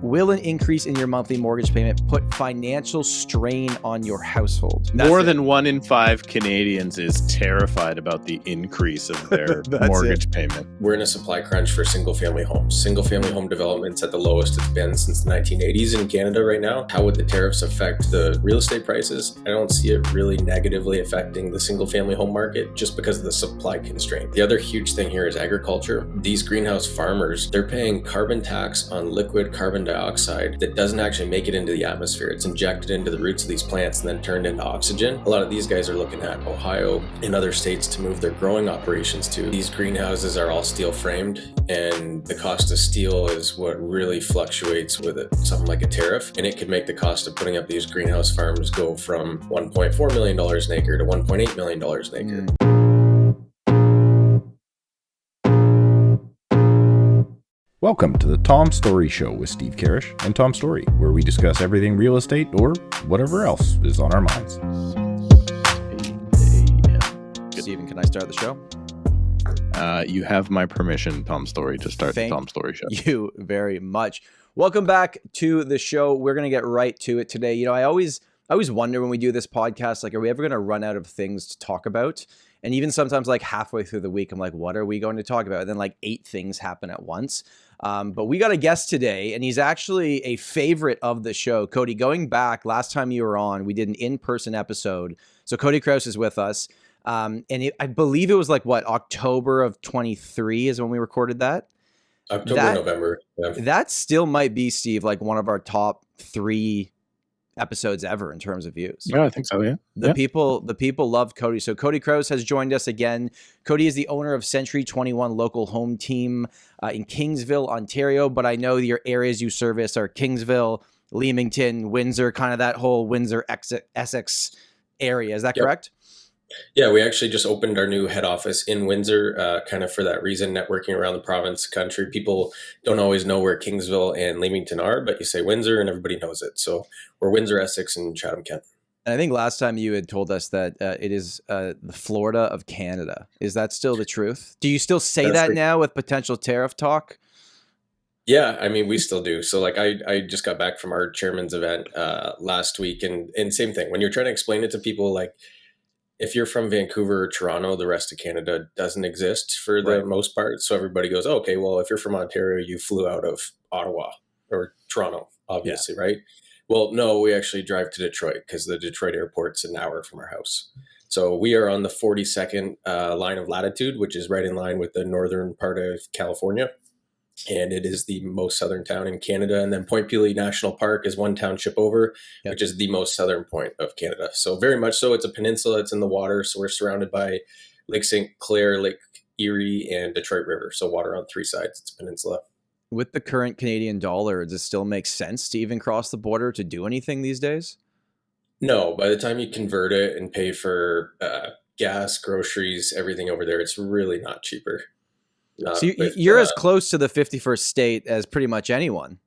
Will an increase in your monthly mortgage payment put financial strain on your household? More than 1 in 5 Canadians is terrified about the increase of their mortgage payment. We're in a supply crunch for single-family homes. Single-family home development's at the lowest it's been since the 1980s in Canada right now. How would the tariffs affect the real estate prices? I don't see it really negatively affecting the single-family home market just because of the supply constraint. The other huge thing here is agriculture. These greenhouse farmers, they're paying carbon tax on liquid carbon dioxide that doesn't actually make it into the atmosphere. It's injected into the roots of these plants and then turned into oxygen. A lot of these guys are looking at Ohio and other states to move their growing operations to. These greenhouses are all steel framed, and the cost of steel is what really fluctuates with it, something like a tariff. And it could make the cost of putting up these greenhouse farms go from $1.4 million an acre to $1.8 million an acre. Welcome to the Tom Storey Show with Steve Karrasch and Tom Storey, where we discuss everything real estate or whatever else is on our minds. Steven, can I start the show? You have my permission, Tom Storey, to start the Tom Storey Show. Thank you very much. Welcome back to the show. We're going to get right to it today. You know, I always wonder when we do this podcast, like, are we ever going to run out of things to talk about? And even sometimes, like, halfway through the week, I'm like, what are we going to talk about? And then, like, 8 things happen at once. But we got a guest today, and he's actually a favorite of the show. Cody, going back, last time you were on, we did an in-person episode. So Cody Kraus is with us. I believe it was like, what, October of 23 is when we recorded that? November. Yeah. That still might be, Steve, like one of our top 3 episodes ever in terms of views. Yeah, I think so. Yeah. The people love Cody. So Cody Kraus has joined us again. Cody is the owner of Century 21 local home team in Kingsville, Ontario. But I know your areas you service are Kingsville, Leamington, Windsor, kind of that whole Windsor, Essex area. Is that correct? Yeah, we actually just opened our new head office in Windsor, kind of for that reason, networking around the province, country. People don't always know where Kingsville and Leamington are, but you say Windsor and everybody knows it. So we're Windsor, Essex, and Chatham-Kent. And I think last time you had told us that it is the Florida of Canada. Is that still the truth? Do you still say that now with potential tariff talk? Yeah, I mean, we still do. So like I just got back from our chairman's event last week, and same thing. When you're trying to explain it to people, like, if you're from Vancouver or Toronto, the rest of Canada doesn't exist for the most part. So everybody goes, oh, okay, well, if you're from Ontario, you flew out of Ottawa or Toronto, obviously, right? Well, no, we actually drive to Detroit because the Detroit airport's an hour from our house. So we are on the 42nd line of latitude, which is right in line with the northern part of California. And it is the most southern town in Canada. And then Point Pelee National Park is one township over, which is the most southern point of Canada. So very much so. It's a peninsula. It's in the water. So we're surrounded by Lake St. Clair, Lake Erie, and Detroit River. So water on 3 sides. It's a peninsula. With the current Canadian dollar, does it still make sense to even cross the border to do anything these days? No. By the time you convert it and pay for gas, groceries, everything over there, it's really not cheaper. So you're as close to the 51st state as pretty much anyone.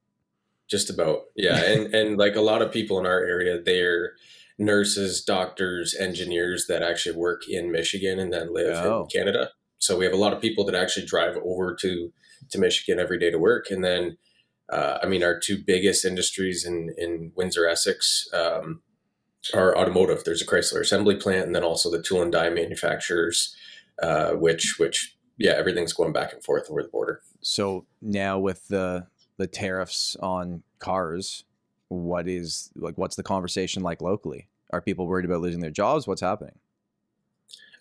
Just about. Yeah. and like a lot of people in our area, they're nurses, doctors, engineers that actually work in Michigan and then live in Canada. So we have a lot of people that actually drive over to Michigan every day to work. And then, I mean, our 2 biggest industries in Windsor, Essex, are automotive. There's a Chrysler assembly plant, and then also the tool and die manufacturers, which yeah, everything's going back and forth over the border. So now with the tariffs on cars, what's the conversation like locally? Are people worried about losing their jobs? What's happening?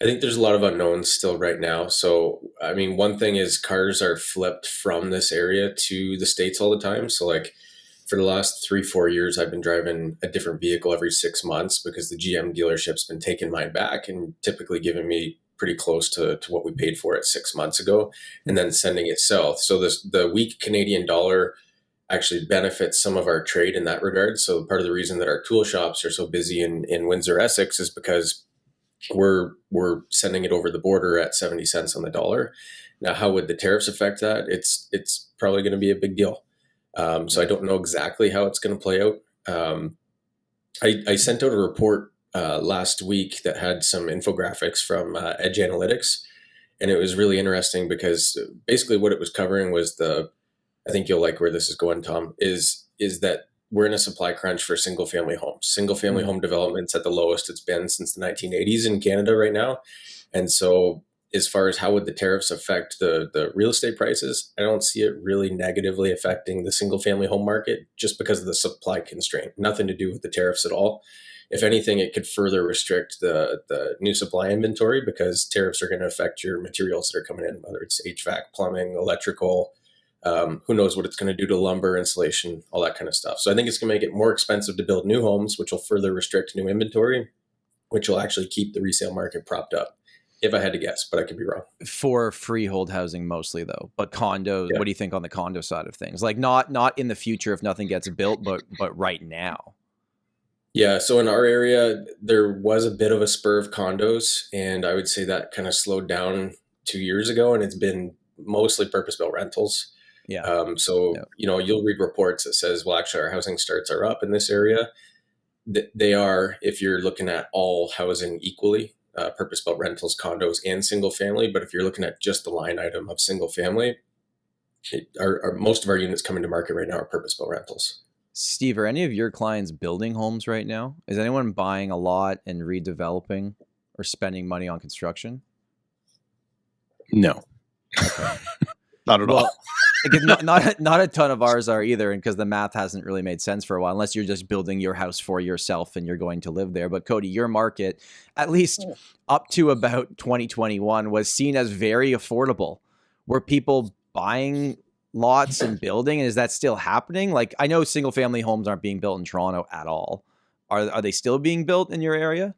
I think there's a lot of unknowns still right now. So, I mean, one thing is cars are flipped from this area to the States all the time. So like for the last 3-4 years, I've been driving a different vehicle every 6 months because the GM dealership's been taking mine back and typically giving me pretty close to what we paid for it 6 months ago, and then sending it south. So the weak Canadian dollar actually benefits some of our trade in that regard. So part of the reason that our tool shops are so busy in Windsor, Essex is because we're sending it over the border at 70 cents on the dollar. Now, how would the tariffs affect that? It's probably going to be a big deal. So I don't know exactly how it's going to play out. I sent out a report last week that had some infographics from Edge Analytics, and it was really interesting because basically what it was covering was I think you'll like where this is going, Tom, is that we're in a supply crunch for single family homes. Single family home development's at the lowest it's been since the 1980s in Canada right now. And so as far as how would the tariffs affect the real estate prices, I don't see it really negatively affecting the single family home market just because of the supply constraint. Nothing to do with the tariffs at all. If anything, it could further restrict the new supply inventory because tariffs are going to affect your materials that are coming in, whether it's HVAC, plumbing, electrical, who knows what it's going to do to lumber, insulation, all that kind of stuff. So I think it's going to make it more expensive to build new homes, which will further restrict new inventory, which will actually keep the resale market propped up. If I had to guess, but I could be wrong. For freehold housing mostly though, but condos, what do you think on the condo side of things? Like not in the future if nothing gets built, but right now. Yeah, so in our area, there was a bit of a spur of condos, and I would say that kind of slowed down 2 years ago, and it's been mostly purpose-built rentals. Yeah. You'll read reports that says, well, actually our housing starts are up in this area. They are, if you're looking at all housing equally, purpose-built rentals, condos, and single family. But if you're looking at just the line item of single family, most of our units coming to market right now are purpose-built rentals. Steve, are any of your clients building homes right now? Is anyone buying a lot and redeveloping or spending money on construction? No, not at all. Not a ton of ours are either, and because the math hasn't really made sense for a while, unless you're just building your house for yourself and you're going to live there. But Cody, your market, at least up to about 2021, was seen as very affordable. Were people buying lots and building, and is that still happening? Like, I know single family homes aren't being built in Toronto at all. Are they still being built in your area?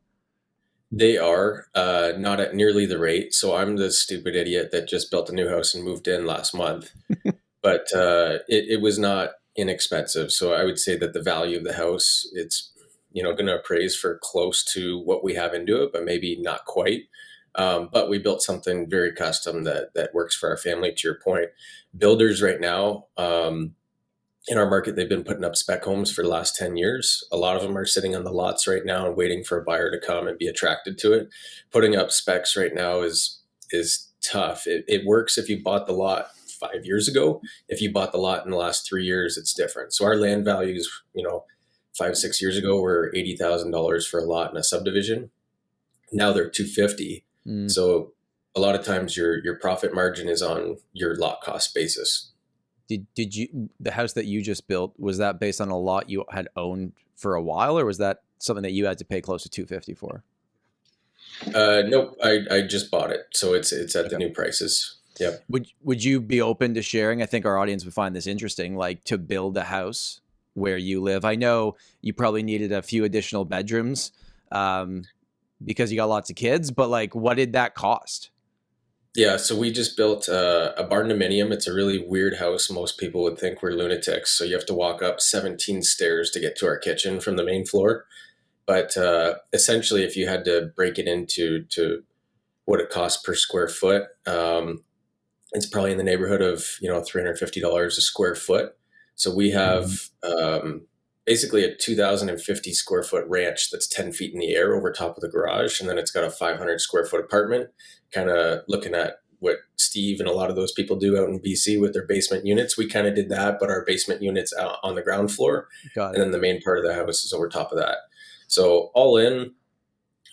They are not at nearly the rate. So I'm the stupid idiot that just built a new house and moved in last month. But it was not inexpensive. So I would say that the value of the house, it's going to appraise for close to what we have into it, but maybe not quite. But we built something very custom that works for our family. To your point, builders right now in our market, they've been putting up spec homes for the last 10 years. A lot of them are sitting on the lots right now and waiting for a buyer to come and be attracted to it. Putting up specs right now is tough. It works if you bought the lot 5 years ago. If you bought the lot in the last 3 years, it's different. So our land values, 5-6 years ago were $80,000 for a lot in a subdivision. Now they're $250,000. So a lot of times your profit margin is on your lot cost basis. Did you, the house that you just built, was that based on a lot you had owned for a while, or was that something that you had to pay close to $250,000 for? Nope, I just bought it, so it's at the new prices. Yeah. Would you be open to sharing? I think our audience would find this interesting, like to build a house where you live. I know you probably needed a few additional bedrooms because you got lots of kids, but like, what did that cost? Yeah, so we just built a barn-dominium. It's a really weird house. Most people would think we're lunatics. So you have to walk up 17 stairs to get to our kitchen from the main floor. But essentially, if you had to break it into what it costs per square foot, it's probably in the neighborhood of $350 a square foot. So we have basically a 2,050 square foot ranch that's 10 feet in the air over top of the garage, and then it's got a 500 square foot apartment. Kind of looking at what Steve and a lot of those people do out in BC with their basement units. We kind of did that, but our basement unit's out on the ground floor. Got it. And then the main part of the house is over top of that. So all in,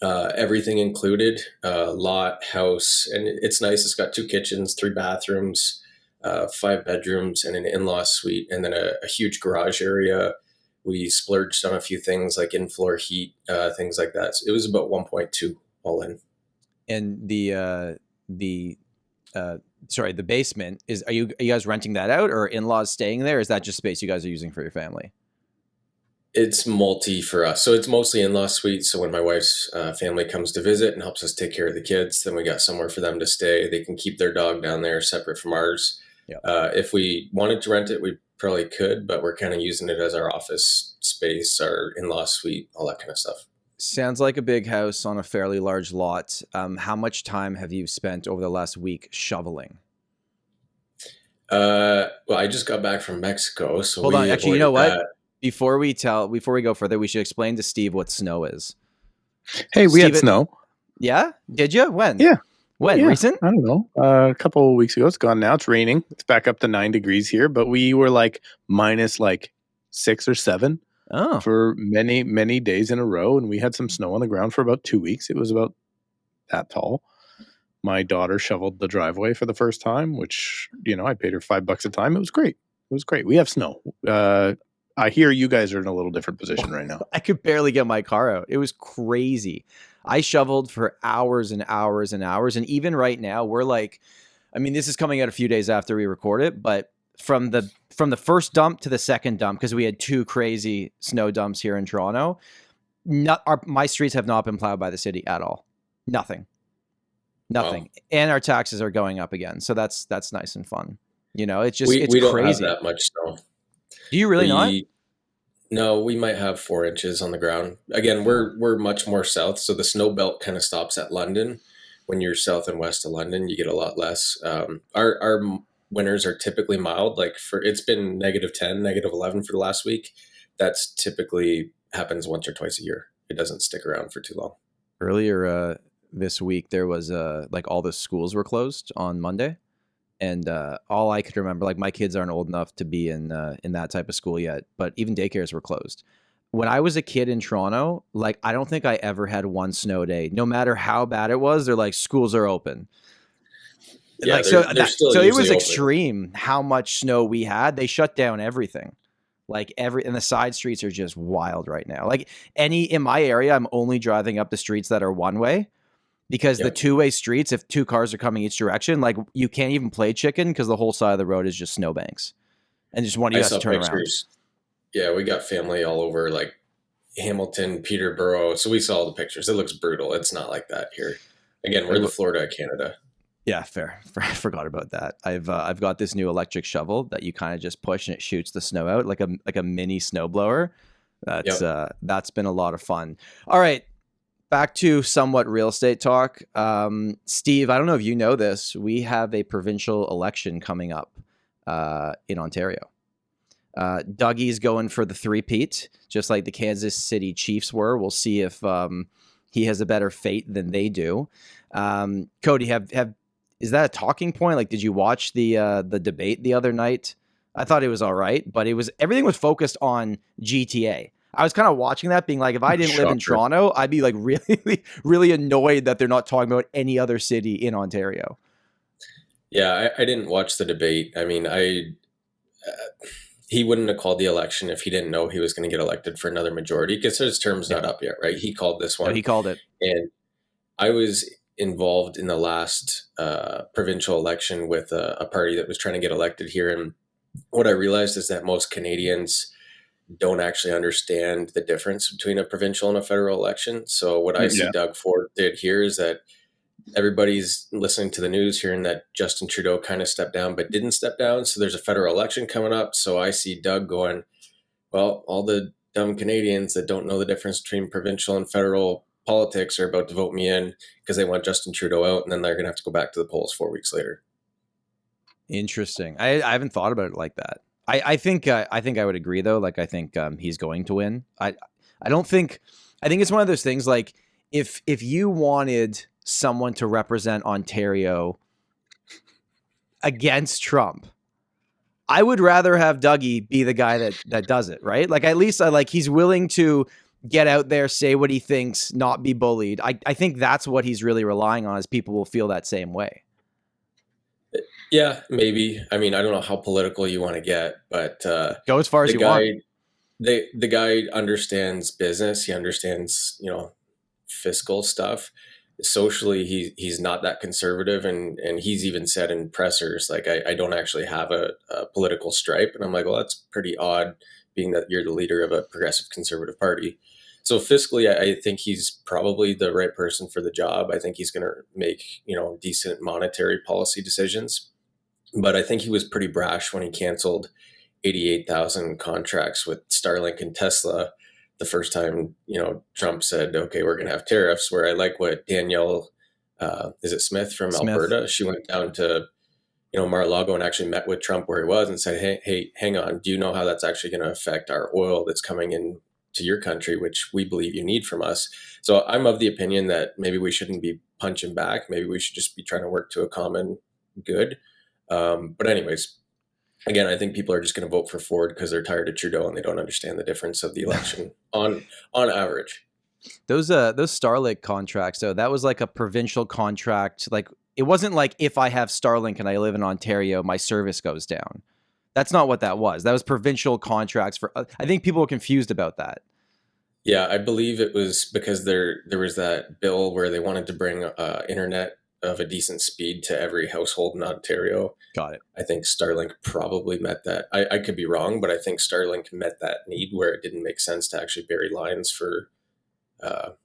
everything included, lot, house, and it's nice. It's got 2 kitchens, 3 bathrooms, 5 bedrooms, and an in-law suite, and then a huge garage area. We splurged on a few things like in-floor heat, things like that. So it was about 1.2 all in. And the basement are you guys renting that out, or in-laws staying there? Or is that just space you guys are using for your family? It's multi for us. So it's mostly in-law suite. So when my wife's family comes to visit and helps us take care of the kids, then we got somewhere for them to stay. They can keep their dog down there separate from ours. Yep. If we wanted to rent it, we probably could, but we're kind of using it as our office space, our in-law suite, all that kind of stuff. Sounds like a big house on a fairly large lot. How much time have you spent over the last week shoveling? Well, I just got back from Mexico. So hold on. Actually, you know what? Before we go further, we should explain to Steve what snow is. Hey, we had snow. Yeah? Did you? When? Yeah. When? Recent? I don't know. A couple of weeks ago. It's gone now. It's raining. It's back up to 9 degrees here, but we were like minus like 6 or 7 for many, many days in a row. And we had some snow on the ground for about 2 weeks. It was about that tall. My daughter shoveled the driveway for the first time, which, I paid her $5 a time. It was great. We have snow. I hear you guys are in a little different position right now. I could barely get my car out. It was crazy. I shoveled for hours and hours and hours. And even right now, we're like, this is coming out a few days after we record it, but from the first dump to the second dump, because we had 2 crazy snow dumps here in Toronto, my streets have not been plowed by the city at all. Nothing. Wow. And our taxes are going up again. So that's nice and fun. It's just, it's we crazy. Don't have that much snow. Do you really not? No, we might have 4 inches on the ground. Again, we're much more south, so the snow belt kind of stops at London. When you're south and west of London, you get a lot less. Our winters are typically mild. Like it's been -10, -11 for the last week. That's typically happens once or twice a year. It doesn't stick around for too long. Earlier this week, there was all the schools were closed on Monday. And all I could remember, like my kids aren't old enough to be in that type of school yet, but even daycares were closed. When I was a kid in Toronto, like I don't think I ever had one snow day. No matter how bad it was, they're like, schools are open. Yeah, so it was open. extreme how much snow we had. They shut down everything. And the side streets are just wild right now. Like in my area, I'm only driving up the streets that are one way. Because the 2-way streets, if 2 cars are coming each direction, like you can't even play chicken because the whole side of the road is just snowbanks. And just one of you has to turn around. Yeah, we got family all over like Hamilton, Peterborough. So we saw all the pictures. It looks brutal. It's not like that here. Again, we're the Florida of Canada. Yeah, fair. I forgot about that. I've got this new electric shovel that you kind of just push and it shoots the snow out like a mini snowblower. That's been a lot of fun. All right. Back to somewhat real estate talk. Steve, I don't know if you know this. We have a provincial election coming up in Ontario. Dougie's going for the 3-peat, just like the Kansas City Chiefs were. We'll see if he has a better fate than they do. Cody, is that a talking point? Like, did you watch the debate the other night? I thought it was all right, but everything was focused on GTA. I was kind of watching that being like, if I didn't live in Toronto, I'd be like really, really annoyed that they're not talking about any other city in Ontario. Yeah, I didn't watch the debate. He wouldn't have called the election if he didn't know he was going to get elected for another majority because his term's not up yet, right? He called this one. No, he called it. And I was involved in the last provincial election with a party that was trying to get elected here. And what I realized is that most Canadians don't actually understand the difference between a provincial and a federal election. So what I see Doug Ford did here is that everybody's listening to the news hearing that Justin Trudeau kind of stepped down, but didn't step down. So there's a federal election coming up. So I see Doug going, well, all the dumb Canadians that don't know the difference between provincial and federal politics are about to vote me in because they want Justin Trudeau out. And then they're going to have to go back to the polls 4 weeks later. Interesting. I haven't thought about it like that. I think I would agree though. Like I think he's going to win. I think it's one of those things like if you wanted someone to represent Ontario against Trump, I would rather have Dougie be the guy that does it, right? Like at least he's willing to get out there, say what he thinks, not be bullied. I think that's what he's really relying on is people will feel that same way. Yeah, maybe. I mean, I don't know how political you want to get, but go as far as you want. The guy understands business. He understands, fiscal stuff. Socially, he's not that conservative, and he's even said in pressers like, I don't actually have a political stripe. And I'm like, well, that's pretty odd, being that you're the leader of a progressive conservative party. So fiscally, I think he's probably the right person for the job. I think he's going to make decent monetary policy decisions. But I think he was pretty brash when he canceled 88,000 contracts with Starlink and Tesla the first time, Trump said, okay, we're going to have tariffs, where I like what Danielle, is it Smith from Alberta? She went down to, Mar-a-Lago and actually met with Trump where he was and said, hey, hang on. Do you know how that's actually going to affect our oil that's coming in to your country, which we believe you need from us. So I'm of the opinion that maybe we shouldn't be punching back. Maybe we should just be trying to work to a common good. But anyways, again, I think people are just going to vote for Ford because they're tired of Trudeau and they don't understand the difference of the election on average. Those Starlink contracts, though, that was like a provincial contract. Like, it wasn't like if I have Starlink and I live in Ontario, my service goes down. That's not what that was. That was provincial contracts for. I think people were confused about that. Yeah, I believe it was because there was that bill where they wanted to bring internet of a decent speed to every household in Ontario. Got it. I think Starlink probably met that. I could be wrong, but I think Starlink met that need where it didn't make sense to actually bury lines for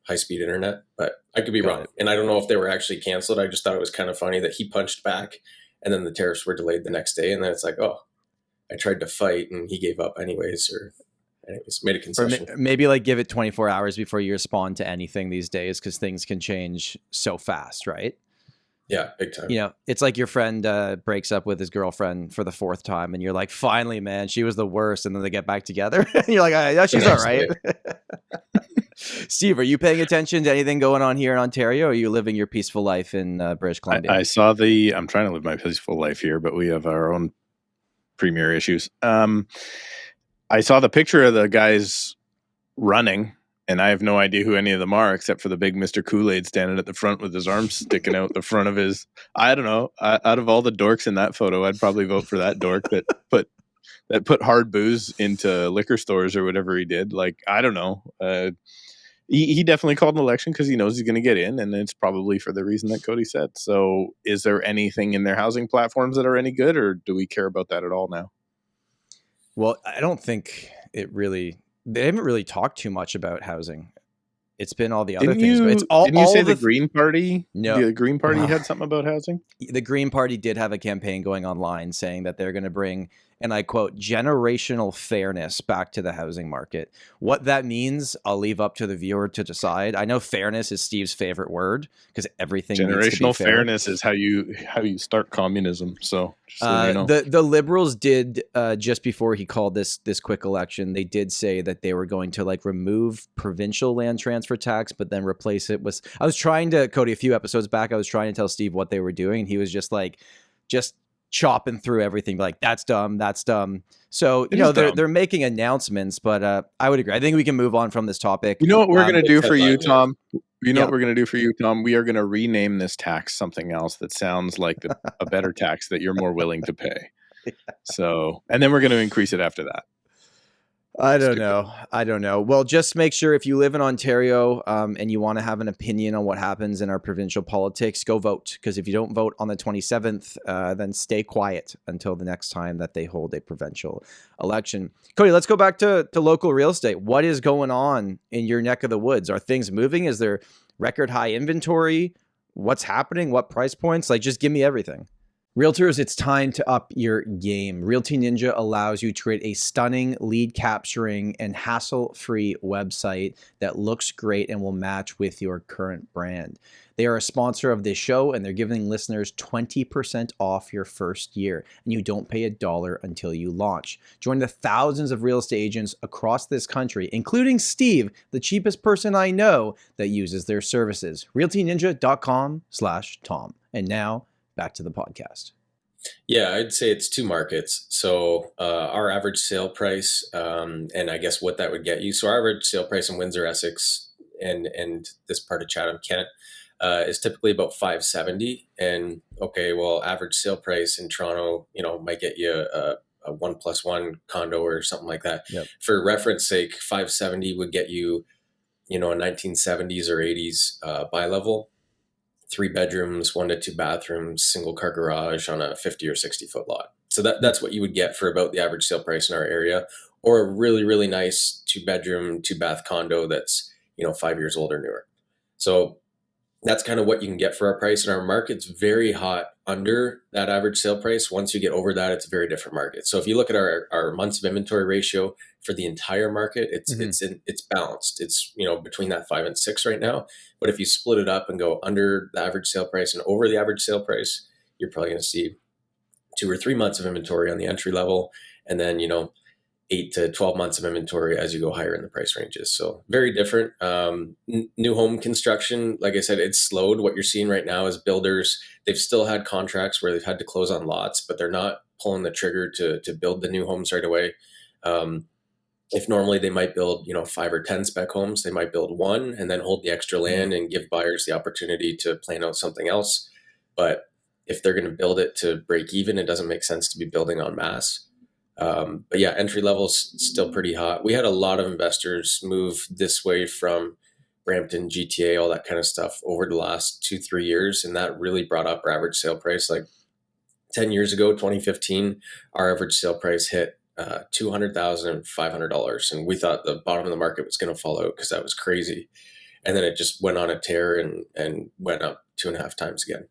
high-speed internet, but I could be wrong. And I don't know if they were actually canceled. I just thought it was kind of funny that he punched back and then the tariffs were delayed the next day. And then it's like, oh, I tried to fight and he gave up anyways, or anyways, made a concession. Or maybe like give it 24 hours before you respond to anything these days, because things can change so fast, right? Yeah, big time. You know, it's like your friend breaks up with his girlfriend for the 4th time and you're like, finally, man, she was the worst. And then they get back together and you're like, yeah, she's all right. Steve, are you paying attention to anything going on here in Ontario, or are you living your peaceful life in British Columbia? I'm trying to live my peaceful life here, but we have our own premier issues. I saw the picture of the guys running, and I have no idea who any of them are except for the big Mr. Kool-Aid standing at the front with his arms sticking out the front of his. I don't know. Out of all the dorks in that photo, I'd probably vote for that dork that put hard booze into liquor stores or whatever he did. Like, I don't know. He definitely called an election because he knows he's going to get in, and it's probably for the reason that Cody said. So is there anything in their housing platforms that are any good, or do we care about that at all now? Well, I don't think they haven't really talked too much about housing. It's been all the other things. It's all. Didn't you say the the Green Party? No. The Green Party had something about housing? The Green Party did have a campaign going online saying that they're going to bring, and I quote, generational fairness back to the housing market. What that means, I'll leave up to the viewer to decide. I know fairness is Steve's favorite word because everything needs to be fair. Generational fairness is how you start communism. So you know. The Liberals did just before he called this quick election, they did say that they were going to like remove provincial land transfer tax, but then replace it with. I was trying to, Cody, a few episodes back, I was trying to tell Steve what they were doing, and he was just chopping through everything, like that's dumb. So they're making announcements, but I would agree. I think we can move on from this topic. You know what we're going to do for you, Tom? You know what we're going to do for you, Tom? We are going to rename this tax something else that sounds like a better tax that you're more willing to pay. So, and then we're going to increase it after that. I don't know. Well, just make sure if you live in Ontario and you want to have an opinion on what happens in our provincial politics, go vote. Because if you don't vote on the 27th, then stay quiet until the next time that they hold a provincial election. Cody, let's go back to local real estate. What is going on in your neck of the woods? Are things moving? Is there record high inventory? What's happening? What price points? Like, just give me everything. Realtors, it's time to up your game. Realty Ninja allows you to create a stunning lead capturing and hassle-free website that looks great and will match with your current brand. They are a sponsor of this show, and they're giving listeners 20% off your first year, and you don't pay $1 until you launch. Join the thousands of real estate agents across this country, including Steve, the cheapest person I know that uses their services. realtyninja.com/Tom. And now, back to the podcast. Yeah, I'd say it's two markets. So our average sale price, and I guess what that would get you. So our average sale price in Windsor, Essex, and this part of Chatham, Kent, is typically about $570. And okay, well, average sale price in Toronto, might get you a 1+1 condo or something like that. Yep. For reference sake, $570 would get you, a 1970s or 80s bi-level. 3 bedrooms, 1 to 2 bathrooms, single car garage on a 50 or 60 foot lot. So that's what you would get for about the average sale price in our area, or a really, really nice 2 bedroom, 2 bath condo that's, 5 years old or newer. So that's kind of what you can get for our price. And our market's very hot under that average sale price. Once you get over that, it's a very different market. So if you look at our months of inventory ratio for the entire market, it's balanced. It's, between that 5 and 6 right now. But if you split it up and go under the average sale price and over the average sale price, you're probably going to see 2 or 3 months of inventory on the entry level. And then, 8 to 12 months of inventory as you go higher in the price ranges. So very different. New home construction, like I said, it's slowed. What you're seeing right now is builders, they've still had contracts where they've had to close on lots, but they're not pulling the trigger to build the new homes right away. If normally they might build, 5 or 10 spec homes, they might build one and then hold the extra land and give buyers the opportunity to plan out something else. But if they're going to build it to break even, it doesn't make sense to be building en masse. But yeah, entry level is still pretty hot. We had a lot of investors move this way from Brampton, GTA, all that kind of stuff over the last 2-3 years. And that really brought up our average sale price. Like 10 years ago, 2015, our average sale price hit $200,500. And we thought the bottom of the market was going to fall out because that was crazy. And then it just went on a tear and went up 2.5 times again.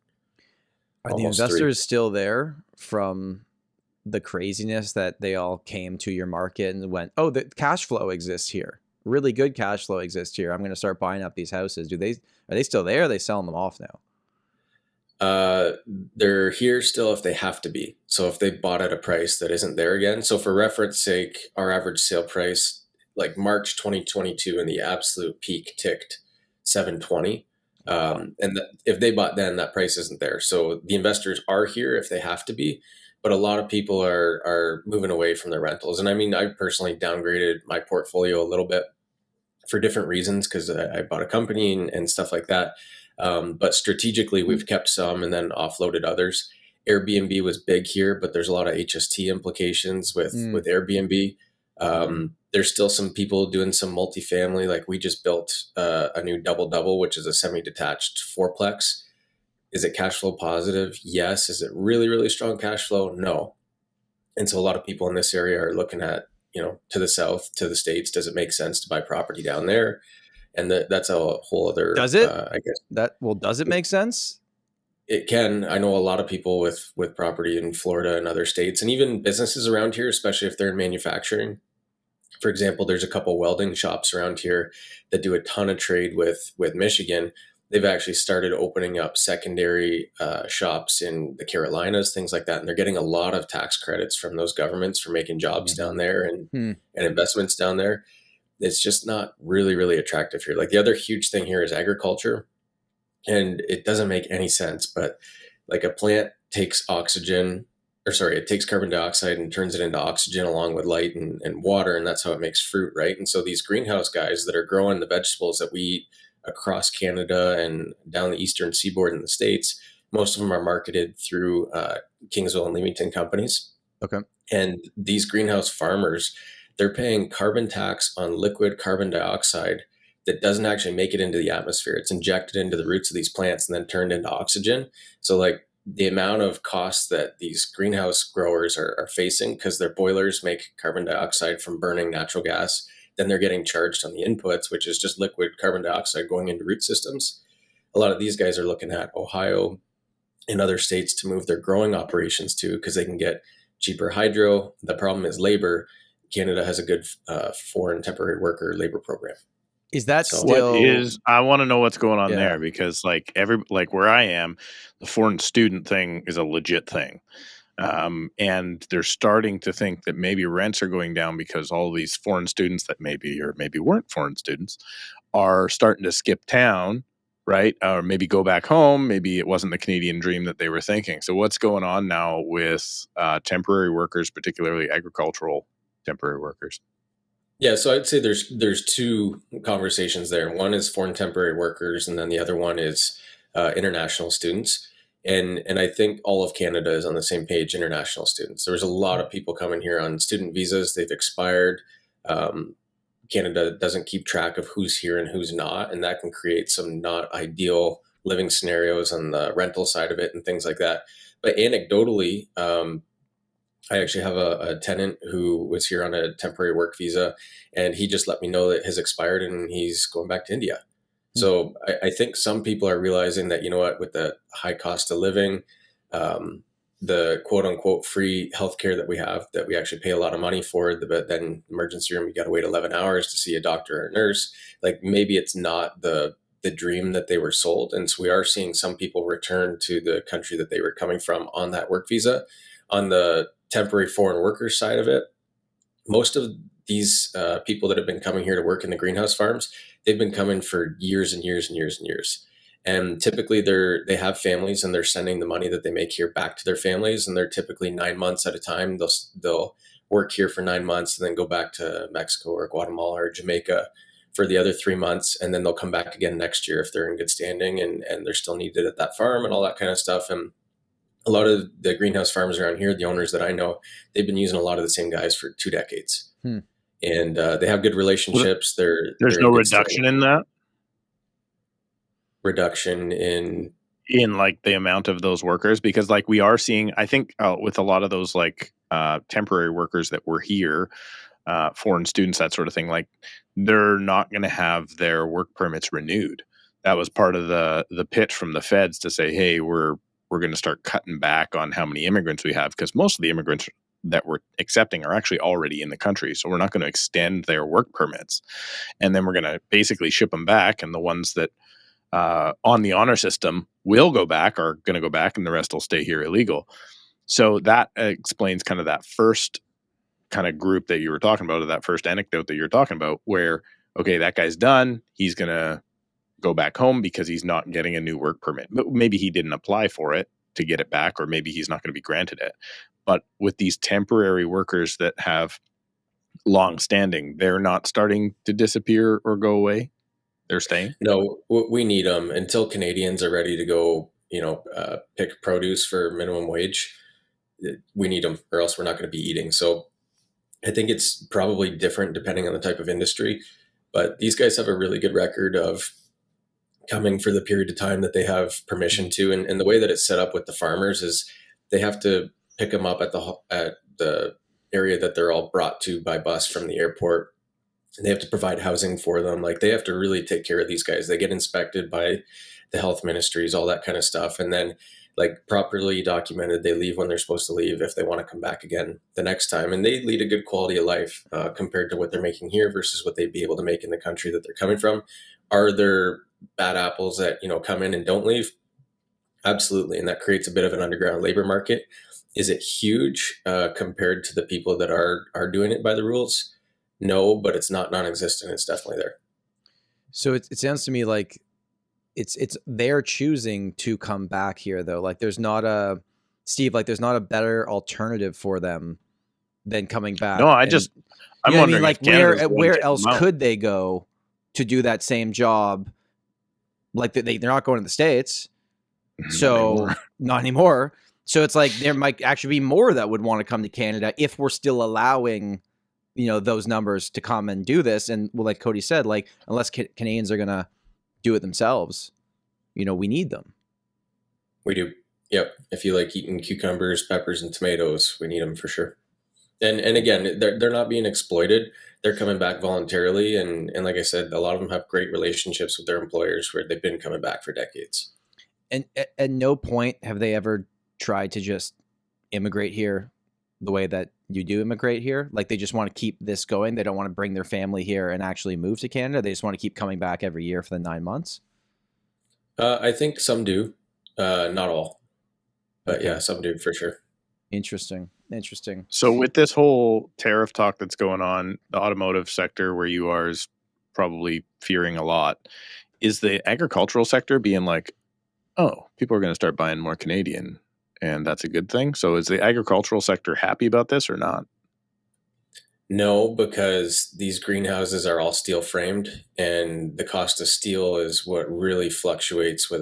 Are the investors still there from the craziness that they all came to your market and went, oh, the cash flow exists here. Really good cash flow exists here. I'm going to start buying up these houses. Are they still there? Or are they selling them off now? They're here still if they have to be. So if they bought at a price that isn't there again. So for reference sake, our average sale price, like March 2022 in the absolute peak ticked 720. If they bought then, that price isn't there. So the investors are here if they have to be, but a lot of people are moving away from their rentals. And I mean, I personally downgraded my portfolio a little bit for different reasons because I bought a company and stuff like that. But strategically, we've kept some and then offloaded others. Airbnb was big here, but there's a lot of HST implications with Airbnb. There's still some people doing some multifamily. Like we just built a new double, which is a semi-detached fourplex. Is it cash flow positive? Yes. Is it really, really strong cash flow? No. And so a lot of people in this area are looking at, to the south, to the States. Does it make sense to buy property down there? And that's a whole other. Does it? I guess does it make sense? It can. I know a lot of people with property in Florida and other states, and even businesses around here, especially if they're in manufacturing. For example, there's a couple welding shops around here that do a ton of trade with Michigan. They've actually started opening up secondary shops in the Carolinas, things like that, and they're getting a lot of tax credits from those governments for making jobs down there and investments down there. It's just not really, really attractive here. Like the other huge thing here is agriculture, and it doesn't make any sense, but like a plant takes it takes carbon dioxide and turns it into oxygen along with light and water, and that's how it makes fruit, right? And so these greenhouse guys that are growing the vegetables that we eat across Canada and down the eastern seaboard in the States, most of them are marketed through Kingsville and Leamington companies. Okay. And these greenhouse farmers, they're paying carbon tax on liquid carbon dioxide that doesn't actually make it into the atmosphere. It's injected into the roots of these plants and then turned into oxygen. So like the amount of costs that these greenhouse growers are facing because their boilers make carbon dioxide from burning natural gas, then they're getting charged on the inputs, which is just liquid carbon dioxide going into root systems. A lot of these guys are looking at Ohio and other states to move their growing operations to because they can get cheaper hydro. The problem is labor. Canada has a good foreign temporary worker labor program. Is that still? I want to know what's going on there because like where I am, the foreign student thing is a legit thing. And they're starting to think that maybe rents are going down because all of these foreign students that maybe weren't foreign students are starting to skip town, right? Or maybe go back home. Maybe it wasn't the Canadian dream that they were thinking. So what's going on now with temporary workers, particularly agricultural temporary workers? Yeah, so I'd say there's two conversations there. One is foreign temporary workers, and then the other one is international students. And I think all of Canada is on the same page, international students. There's a lot of people coming here on student visas. They've expired. Canada doesn't keep track of who's here and who's not, and that can create some not ideal living scenarios on the rental side of it and things like that. But anecdotally, I actually have a tenant who was here on a temporary work visa, and he just let me know that his expired and he's going back to India. So I think some people are realizing that, with the high cost of living, the quote unquote free healthcare that we have, that we actually pay a lot of money for, but then emergency room, you got to wait 11 hours to see a doctor or a nurse. Like maybe it's not the dream that they were sold. And so we are seeing some people return to the country that they were coming from on that work visa. On the temporary foreign workers side of it, most of these people that have been coming here to work in the greenhouse farms, they've been coming for years and years and years and years. And typically they have families and they're sending the money that they make here back to their families. And they're typically 9 months at a time. They'll work here for 9 months and then go back to Mexico or Guatemala or Jamaica for the other 3 months. And then they'll come back again next year if they're in good standing and they're still needed at that farm and all that kind of stuff. And a lot of the greenhouse farms around here, the owners that I know, they've been using a lot of the same guys for 2 decades. And they have good relationships. There's no reduction in that? Reduction in like the amount of those workers? Because like we are seeing, I think with a lot of those like temporary workers that were here, foreign students, that sort of thing, like they're not going to have their work permits renewed. That was part of the pitch from the feds to say, hey, we're going to start cutting back on how many immigrants we have, because most of the immigrants that we're accepting are actually already in the country. So we're not going to extend their work permits. And then we're going to basically ship them back. And the ones that on the honor system will go back are going to go back, and the rest will stay here illegal. So that explains kind of that first kind of group that you were talking about, or that first anecdote that you're talking about, where, okay, that guy's done. He's going to go back home because he's not getting a new work permit. But maybe he didn't apply for it to get it back, or maybe he's not going to be granted it. But with these temporary workers that have long standing, they're not starting to disappear or go away. They're staying. No, we need them until Canadians are ready to go, pick produce for minimum wage. We need them, or else we're not going to be eating. So I think it's probably different depending on the type of industry, but these guys have a really good record of coming for the period of time that they have permission to. And the way that it's set up with the farmers is they have to pick them up at the area that they're all brought to by bus from the airport. And they have to provide housing for them. Like, they have to really take care of these guys. They get inspected by the health ministries, all that kind of stuff. And then, like, properly documented, they leave when they're supposed to leave if they want to come back again the next time. And they lead a good quality of life compared to what they're making here versus what they'd be able to make in the country that they're coming from. Are there bad apples that, come in and don't leave? Absolutely. And that creates a bit of an underground labor market. Is it huge compared to the people that are doing it by the rules? No, but it's not non-existent. It's definitely there. So it sounds to me like it's they're choosing to come back here, though. Like, there's not a better alternative for them than coming back. No, I'm wondering, like, where else could they go to do that same job? Like, they're not going to the States, so not anymore. So it's like there might actually be more that would want to come to Canada if we're still allowing, those numbers to come and do this. And like Cody said, like, unless Canadians are going to do it themselves, we need them. We do. Yep. If you like eating cucumbers, peppers, and tomatoes, we need them for sure. And again, they're not being exploited. They're coming back voluntarily. And like I said, a lot of them have great relationships with their employers where they've been coming back for decades. And at no point have they ever tried to just immigrate here the way that you do immigrate here. Like, they just want to keep this going. They don't want to bring their family here and actually move to Canada. They just want to keep coming back every year for the 9 months. I think some do, not all, but yeah, some do for sure. Interesting. So with this whole tariff talk that's going on, the automotive sector where you are is probably fearing a lot. Is the agricultural sector being like, oh, people are going to start buying more Canadian, and that's a good thing? So is the agricultural sector happy about this or not? No, because these greenhouses are all steel framed, and the cost of steel is what really fluctuates with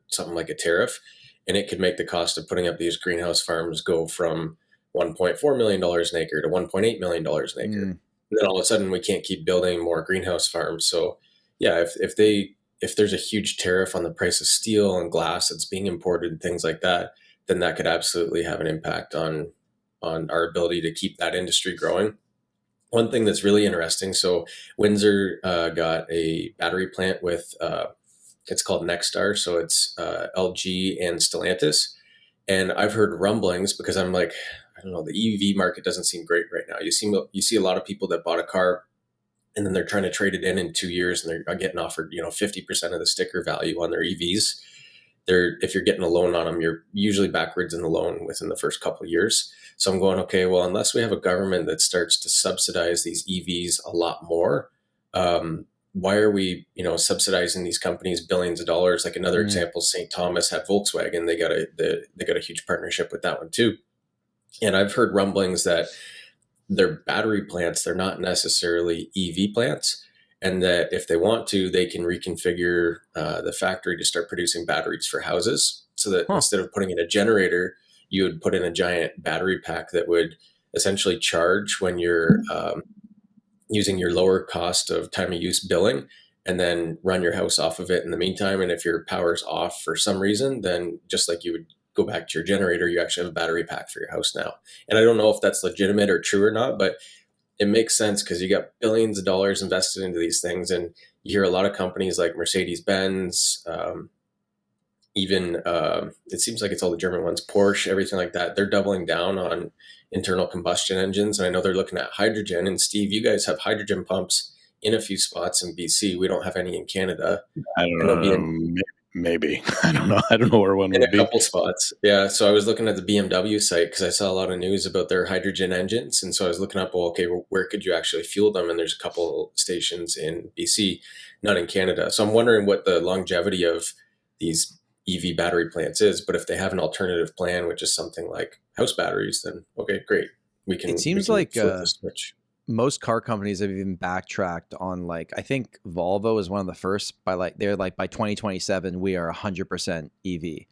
something like a tariff. And it could make the cost of putting up these greenhouse farms go from $1.4 million an acre to $1.8 million an acre. And then all of a sudden we can't keep building more greenhouse farms. So yeah, if there's a huge tariff on the price of steel and glass that's being imported and things like that, then that could absolutely have an impact on our ability to keep that industry growing. One thing that's really interesting, so Windsor got a battery plant with, it's called Nexstar, so it's LG and Stellantis. And I've heard rumblings because I'm like, I don't know, the EV market doesn't seem great right now. You see a lot of people that bought a car and then they're trying to trade it in 2 years and they're getting offered, 50% of the sticker value on their EVs. if you're getting a loan on them, you're usually backwards in the loan within the first couple of years. So I'm going, okay, well, unless we have a government that starts to subsidize these EVs a lot more, why are we, subsidizing these companies billions of dollars? Like another example, St. Thomas had Volkswagen. They got a huge partnership with that one too. And I've heard rumblings that their battery plants, they're not necessarily EV plants, and that if they want to, they can reconfigure the factory to start producing batteries for houses, so that instead of putting in a generator, you would put in a giant battery pack that would essentially charge when you're using your lower cost of time of use billing, and then run your house off of it in the meantime. And if your power's off for some reason, then just like you would go back to your generator, you actually have a battery pack for your house now. And I don't know if that's legitimate or true or not, but it makes sense because you got billions of dollars invested into these things. And you hear a lot of companies like Mercedes-Benz, even it seems like it's all the German ones, Porsche, everything like that. They're doubling down on internal combustion engines. And I know they're looking at hydrogen. And Steve, you guys have hydrogen pumps in a few spots in BC. We don't have any in Canada. I don't know. Maybe. I don't know. I don't know where one would be. In a couple spots. Yeah. So I was looking at the BMW site because I saw a lot of news about their hydrogen engines. And so I was looking up, where could you actually fuel them? And there's a couple stations in BC, not in Canada. So I'm wondering what the longevity of these EV battery plants is. But if they have an alternative plan, which is something like house batteries, then okay, great. It seems like flip the switch. Most car companies have even backtracked on, like, I think Volvo is one of the first they're like, by 2027, we are 100% EV.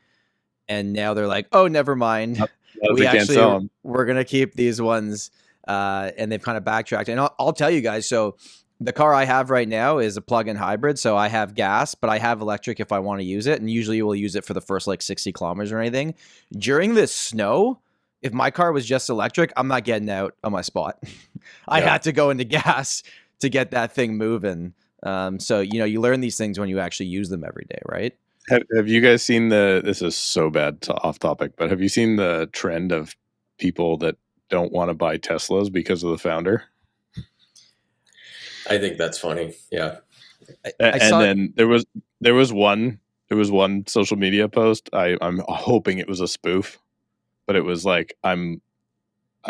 And now they're like, oh, never mind. We're going to keep these ones. And they've kind of backtracked. And I'll tell you guys, so the car I have right now is a plug-in hybrid. So I have gas, but I have electric if I want to use it. And usually we'll use it for the first 60 kilometers or anything. During this snow, if my car was just electric, I'm not getting out of my spot. I had to go into gas to get that thing moving. So, you learn these things when you actually use them every day, right? Have you guys seen this is so bad off topic, but have you seen the trend of people that don't want to buy Teslas because of the founder? I think that's funny. Yeah. Then there was one social media post. I'm hoping it was a spoof. But it was like, I'm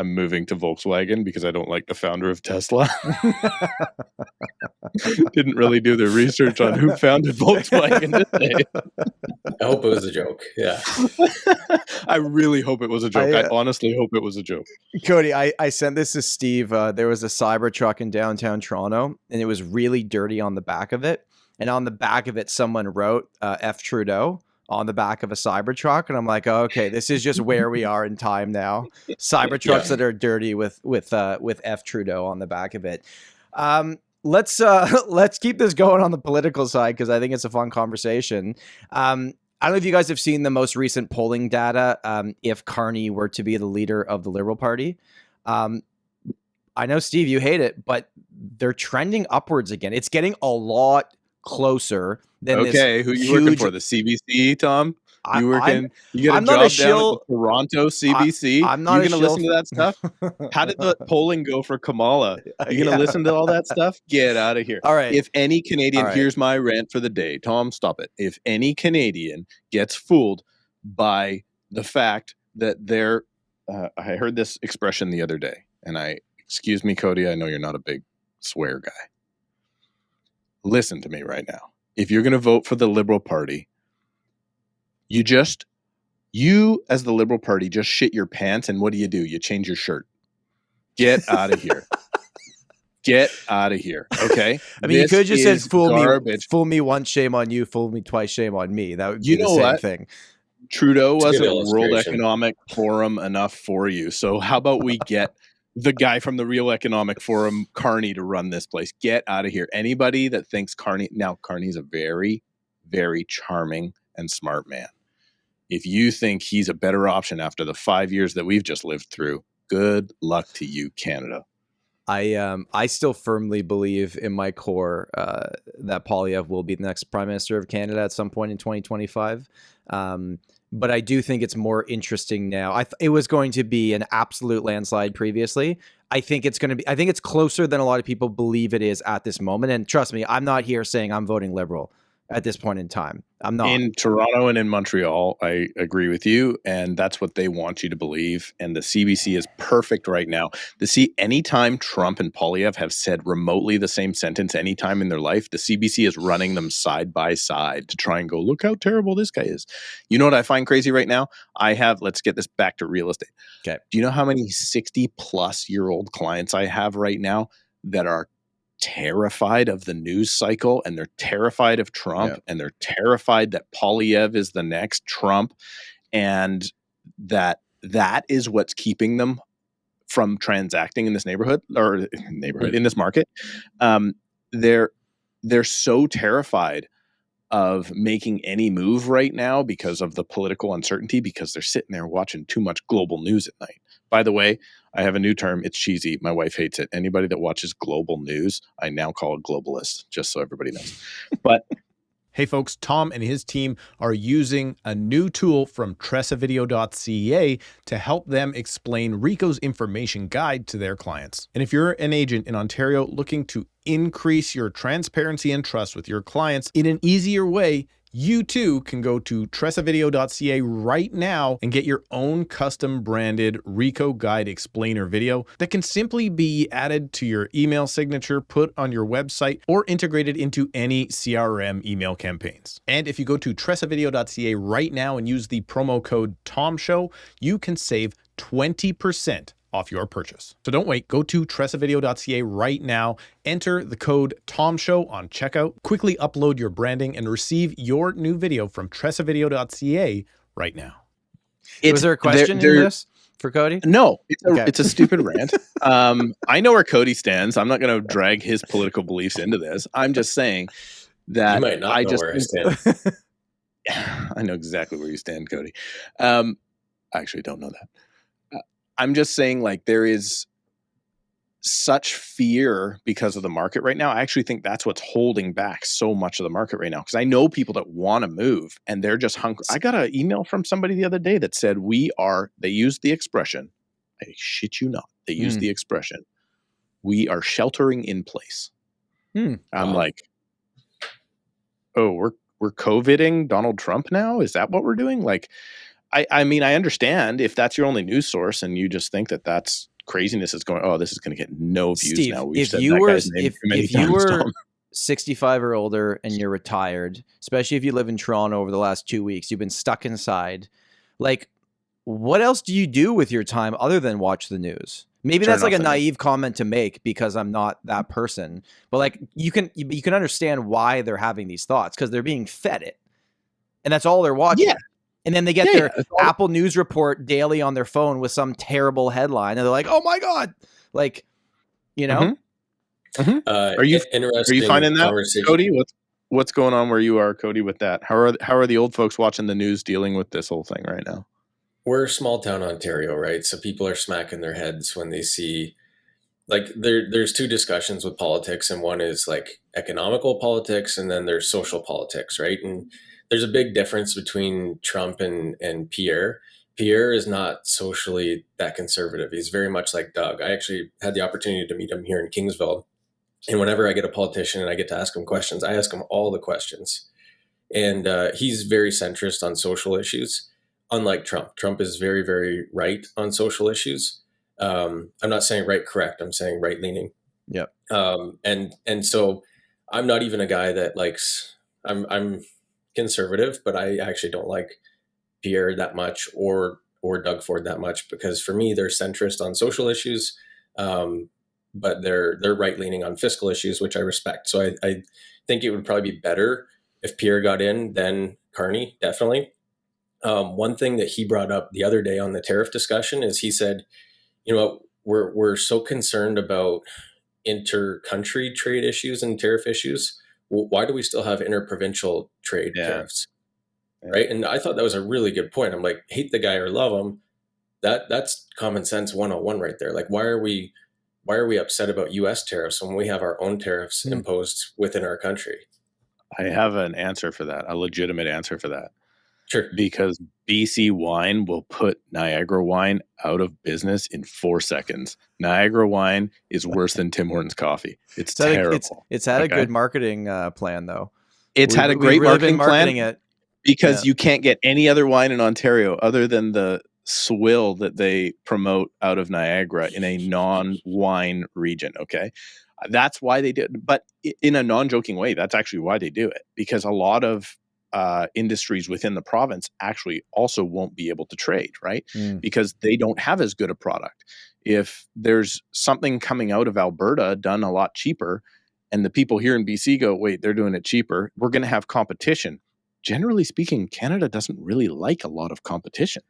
moving to Volkswagen because I don't like the founder of Tesla. Didn't really do the research on who founded Volkswagen today. I hope it was a joke. Yeah. I really hope it was a joke. I honestly hope it was a joke. Cody, I sent this to Steve. There was a Cybertruck in downtown Toronto, and it was really dirty on the back of it. And on the back of it, someone wrote F. Trudeau on the back of a Cybertruck, and I'm like, oh, okay, this is just where we are in time now. Cybertrucks that are dirty with F. Trudeau on the back of it. Let's keep this going on the political side because I think it's a fun conversation. I don't know if you guys have seen the most recent polling data. If Carney were to be the leader of the Liberal Party, I know Steve, you hate it, but they're trending upwards again. It's getting a lot closer than this. Okay, who you working for? The CBC, Tom? You working? You get a job down at the Toronto CBC? I'm not. You gonna listen to that stuff? How did the polling go for Kamala? You gonna listen to all that stuff? Get out of here! All right. If any Canadian, here's my rant for the day. Tom, stop it. If any Canadian gets fooled by the fact that they're, I heard this expression the other day, and excuse me, Cody, I know you're not a big swear guy. Listen to me right now. If you're going to vote for the Liberal Party, you as the Liberal Party just shit your pants, and what do? You change your shirt. Get out of here. Get out of here. Okay. I mean, you could just said fool me once, shame on you, fool me twice, shame on me. That would be the same thing. Trudeau wasn't World Economic Forum enough for you. So how about we get the guy from the Real Economic Forum, Carney, to run this place? Get out of here. Anybody that thinks Carney's a very, very charming and smart man. If you think he's a better option after the 5 years that we've just lived through, good luck to you, Canada. I still firmly believe in my core that Poilievre will be the next Prime Minister of Canada at some point in 2025. But I do think it's more interesting now. It was going to be an absolute landslide previously. I think it's going to be. I think it's closer than a lot of people believe it is at this moment. And trust me, I'm not here saying I'm voting Liberal. at this point in time. I'm not. In Toronto and in Montreal, I agree with you, and that's what they want you to believe. And the CBC is perfect right now. Anytime Trump and Poilievre have said remotely the same sentence anytime in their life, the CBC is running them side by side to try and go, look how terrible this guy is. You know what I find crazy right now? Let's get this back to real estate. Okay. Do you know how many 60-plus-year-old clients I have right now that are terrified of the news cycle, and they're terrified of Trump, and they're terrified that Poilievre is the next Trump, and that is what's keeping them from transacting in this in this market. They're so terrified of making any move right now because of the political uncertainty, because they're sitting there watching too much global news at night. By the way, I have a new term. It's cheesy. My wife hates it. Anybody that watches global news, I now call a globalist, just so everybody knows. But hey folks, Tom and his team are using a new tool from TRESAvideo.ca to help them explain Rico's information guide to their clients. And if you're an agent in Ontario looking to increase your transparency and trust with your clients in an easier way, you too can go to TRESAvideo.ca right now and get your own custom branded Rico Guide explainer video that can simply be added to your email signature, put on your website, or integrated into any CRM email campaigns. And if you go to TRESAvideo.ca right now and use the promo code TOMSHOW, you can save 20% off your purchase. So don't wait, go to TRESAvideo.ca right now, enter the code TOMSHOW on checkout, quickly upload your branding, and receive your new video from TRESAvideo.ca right now. Was there a question in this for Cody? No, it's a stupid rant. I know where Cody stands. I'm not going to drag his political beliefs into this. I'm just saying that you might not know where I stand. I know exactly where you stand, Cody. I actually don't know that. I'm just saying, like, there is such fear because of the market right now. I actually think that's what's holding back so much of the market right now. Because I know people that want to move and they're just hungry. I got an email from somebody the other day that said they used the expression, I shit you not, they used the expression, we are sheltering in place. I'm like, oh, we're COVIDing Donald Trump now? Is that what we're doing? Like, I mean, I understand if that's your only news source and you just think that that's craziness is going, oh, this is going to get no views. Steve, now. if you were 65 or older and you're retired, especially if you live in Toronto over the last 2 weeks, you've been stuck inside. Like, what else do you do with your time other than watch the news? Maybe that's like a naive comment to make because I'm not that person, but like you can understand why they're having these thoughts because they're being fed it, and that's all they're watching. Yeah. And then they get their Apple News report daily on their phone with some terrible headline, and they're like, "Oh my god!" Like, you know. Are you finding that, Cody? What's going on where you are, Cody? With that, how are the old folks watching the news dealing with this whole thing right now? We're small town Ontario, right? So people are smacking their heads when they see, like, there's two discussions with politics, and one is like economical politics, and then there's social politics, right? And there's a big difference between Trump and Pierre. Pierre is not socially that conservative. He's very much like Doug. I actually had the opportunity to meet him here in Kingsville. And whenever I get a politician and I get to ask him questions, I ask him all the questions. And he's very centrist on social issues, unlike Trump. Trump is very, very right on social issues. I'm not saying right correct. I'm saying right leaning. Yep. And so I'm not even a guy that likes, I'm conservative, but I actually don't like Pierre that much or Doug Ford that much, because for me, they're centrist on social issues, but they're right leaning on fiscal issues, which I respect. So I think it would probably be better if Pierre got in than Carney, definitely. One thing that he brought up the other day on the tariff discussion is he said, you know, we're so concerned about inter-country trade issues and tariff issues. Why do we still have inter-provincial trade tariffs? Yeah. Right. And I thought that was a really good point. I'm like, hate the guy or love him. That's common sense 101 right there. Like, why are we upset about US tariffs when we have our own tariffs imposed within our country? I have an answer for that, a legitimate answer for that. Sure. Because BC Wine will put Niagara Wine out of business in 4 seconds. Niagara Wine is worse than Tim Hortons coffee. It's terrible. It's had a good marketing plan, though. It's had a great really marketing plan it because you can't get any other wine in Ontario other than the swill that they promote out of Niagara in a non-wine region. Okay. That's why they did, but in a non-joking way, that's actually why they do it, because a lot of industries within the province actually also won't be able to trade, right? Because they don't have as good a product. If there's something coming out of Alberta done a lot cheaper, and the people here in BC go, wait, they're doing it cheaper, we're going to have competition. Generally speaking, Canada doesn't really like a lot of competition.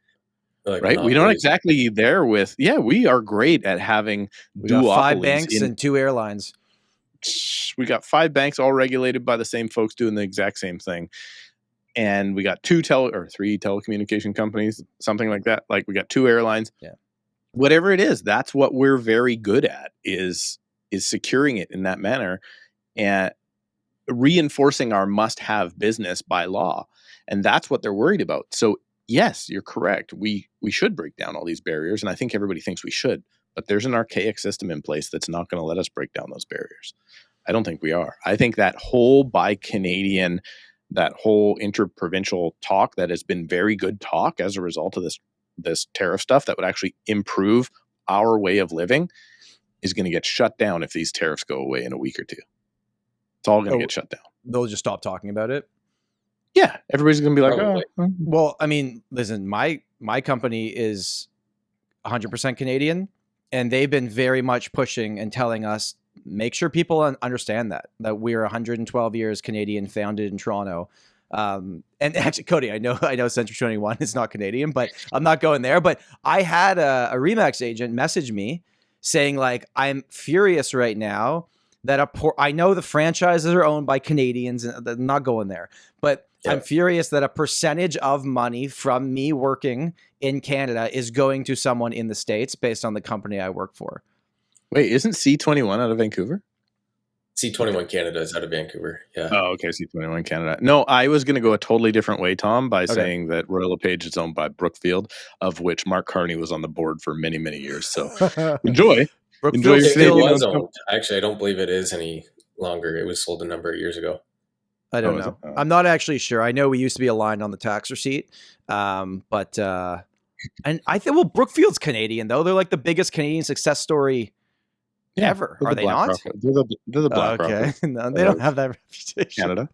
Right? We don't exactly there with, we are great at having duopolies. 5 banks and 2 airlines. We got 5 banks all regulated by the same folks doing the exact same thing. And we got 3 telecommunication companies, something like that. Like we got 2 airlines. Yeah. Whatever it is, that's what we're very good at is securing it in that manner and reinforcing our must-have business by law. And that's what they're worried about. So yes, you're correct. We should break down all these barriers, and I think everybody thinks we should. But there's an archaic system in place that's not going to let us break down those barriers. I don't think we are. I think that whole Buy Canadian, that whole interprovincial talk that has been very good talk as a result of this tariff stuff that would actually improve our way of living is going to get shut down if these tariffs go away in a week or two. It's all going to get shut down. They'll just stop talking about it. Yeah, everybody's going to be like, oh. Well, I mean, listen, my company is 100% Canadian, and they've been very much pushing and telling us, make sure people understand that we're 112 years Canadian, founded in Toronto. And actually, Cody, I know Century 21 is not Canadian, but I'm not going there. But I had a Remax agent message me saying, like, I'm furious right now that I know the franchises are owned by Canadians, and I'm not going there, but I'm furious that a percentage of money from me working in Canada is going to someone in the States based on the company I work for. Wait, isn't C21 out of Vancouver? C21 Canada is out of Vancouver. Yeah. Oh, okay. C21 Canada. No, I was going to go a totally different way, Tom, by saying that Royal LePage is owned by Brookfield, of which Mark Carney was on the board for many, many years. So enjoy. Enjoy your stay. It was owned. Actually, I don't believe it is any longer. It was sold a number of years ago. I don't know. I'm not actually sure. I know we used to be aligned on the tax receipt, but and I think Brookfield's Canadian though. They're like the biggest Canadian success story ever. Are they not? They're the Black okay. No, they don't have that reputation. Canada.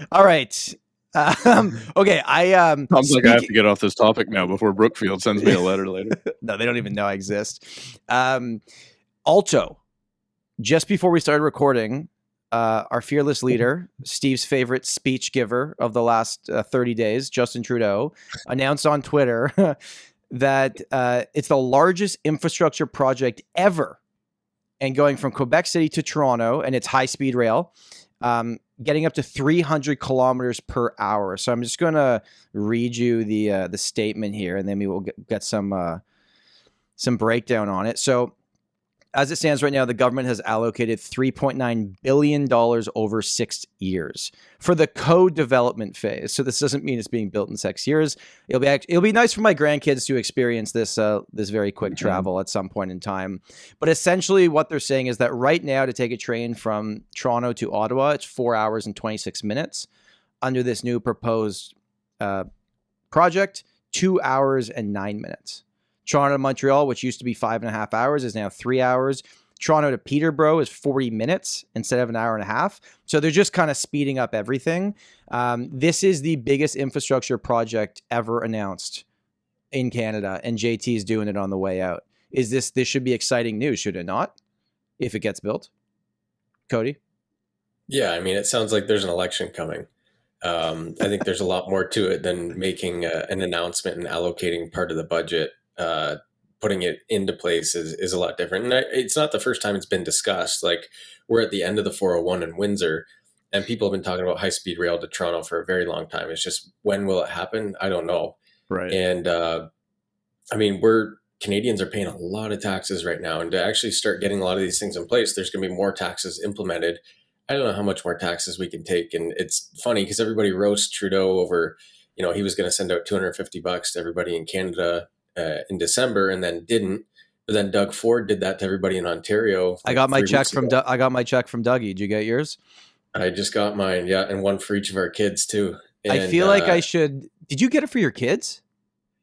All right. Okay. Tom's like, I have to get off this topic now before Brookfield sends me a letter later. No, they don't even know I exist. Alto. Just before we started recording, our fearless leader, Steve's favorite speech giver of the last 30 days, Justin Trudeau, announced on Twitter that it's the largest infrastructure project ever, and going from Quebec City to Toronto, and it's high-speed rail, getting up to 300 kilometers per hour. So I'm just going to read you the statement here, and then we will get some breakdown on it. So, as it stands right now, the government has allocated $3.9 billion over 6 years for the co-development phase. So this doesn't mean it's being built in 6 years. It'll be nice for my grandkids to experience this very quick travel at some point in time. But essentially what they're saying is that right now to take a train from Toronto to Ottawa, it's 4 hours and 26 minutes. Under this new proposed project, 2 hours and 9 minutes. Toronto to Montreal, which used to be 5.5 hours, is now 3 hours. Toronto to Peterborough is 40 minutes instead of an hour and a half. So they're just kind of speeding up everything. This is the biggest infrastructure project ever announced in Canada, and JT is doing it on the way out. This should be exciting news, should it not? If it gets built. Cody? Yeah, I mean, it sounds like there's an election coming. I think there's a lot more to it than making an announcement and allocating part of the budget. Putting it into place is a lot different. And it's not the first time it's been discussed. Like, we're at the end of the 401 in Windsor, and people have been talking about high-speed rail to Toronto for a very long time. It's just, when will it happen? I don't know. Right. And I mean, Canadians are paying a lot of taxes right now, and to actually start getting a lot of these things in place, there's going to be more taxes implemented. I don't know how much more taxes we can take. And it's funny because everybody roasts Trudeau over, he was going to send out $250 to everybody in Canada in December, and then didn't. But then Doug Ford did that to everybody in Ontario. I got my check from Dougie. Did you get yours? I just got mine. Yeah. And one for each of our kids too. And, I feel like I should. Did you get it for your kids?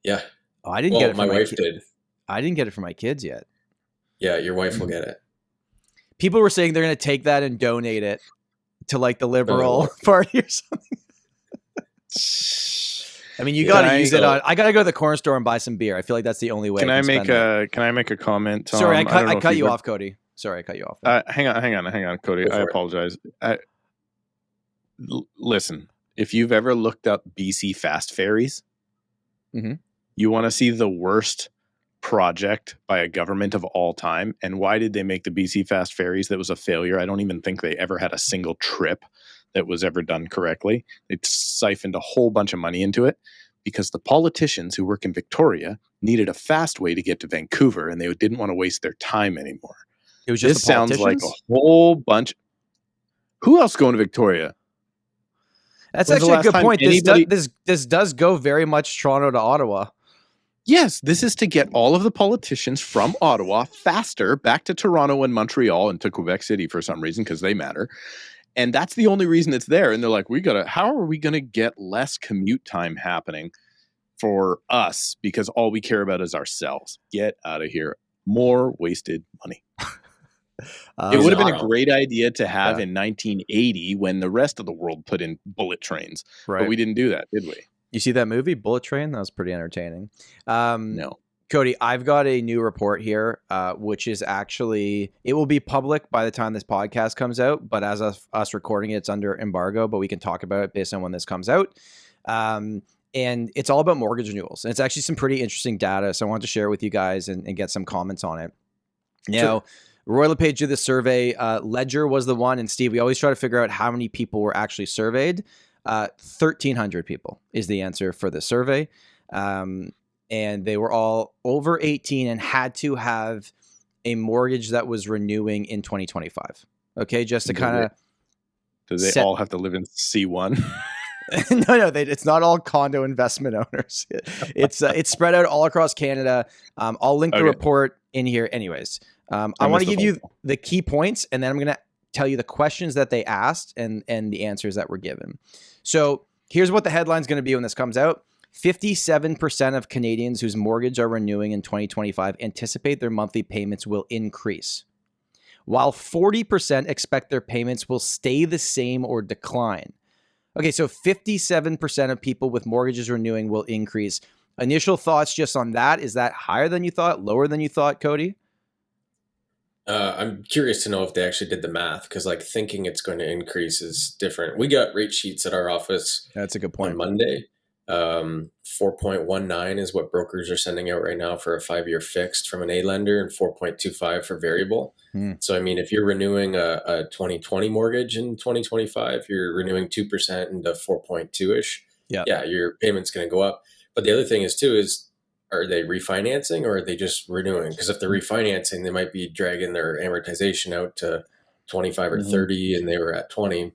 Yeah. Oh, I didn't get it for my wife did. I didn't get it for my kids yet. Yeah. Your wife will get it. People were saying they're going to take that and donate it to like the Liberal Party or something. I mean, you got to use it on. I got to go to the corner store and buy some beer. I feel like that's the only way. Can I make a comment, Tom? Sorry, I cut you off, Cody. Sorry, I cut you off. Hang on, Cody. I apologize. Listen, if you've ever looked up BC fast ferries, you want to see the worst project by a government of all time. And why did they make the BC fast ferries? That was a failure. I don't even think they ever had a single trip that was ever done correctly. They siphoned a whole bunch of money into it because the politicians who work in Victoria needed a fast way to get to Vancouver, and they didn't want to waste their time anymore. It was just this sounds like a whole bunch. Who else going to Victoria? That's actually a good point. This does go very much Toronto to Ottawa. Yes, this is to get all of the politicians from Ottawa faster back to Toronto and Montreal and to Quebec City for some reason, because they matter. And that's the only reason it's there. And they're like, how are we going to get less commute time happening for us? Because all we care about is ourselves. Get out of here. More wasted money. It would have been a great idea to have in 1980 when the rest of the world put in bullet trains. Right. But we didn't do that, did we? You see that movie, Bullet Train? That was pretty entertaining. No. Cody, I've got a new report here, which is actually, it will be public by the time this podcast comes out, but as of us recording it, it's under embargo, but we can talk about it based on when this comes out. And it's all about mortgage renewals. And it's actually some pretty interesting data, so I wanted to share it with you guys and get some comments on it. Now, Roy LePage did the survey. Ledger was the one, and Steve, we always try to figure out how many people were actually surveyed. 1,300 people is the answer for the survey. And they were all over 18 and had to have a mortgage that was renewing in 2025. Okay, just to kind of... Do they all have to live in C1? No, it's not all condo investment owners. It's spread out all across Canada. I'll link the report in here anyways. I want to give you the key points, and then I'm going to tell you the questions that they asked and the answers that were given. So here's what the headline's going to be when this comes out. 57% of Canadians whose mortgage are renewing in 2025 anticipate their monthly payments will increase, while 40% expect their payments will stay the same or decline. Okay, so 57% of people with mortgages renewing will increase. Initial thoughts just on that. Is that higher than you thought, lower than you thought, Cody? I'm curious to know if they actually did the math, because like thinking it's going to increase is different. We got rate sheets at our office. That's a good point. On Monday. 4.19 is what brokers are sending out right now for a 5-year fixed from an A lender, and 4.25 for variable. So, I mean, if you're renewing a 2020 mortgage in 2025, you're renewing 2% into 4.2-ish. Yeah, your payment's going to go up. But the other thing is too, are they refinancing or are they just renewing? Because if they're refinancing, they might be dragging their amortization out to 25 or 30 and they were at 20.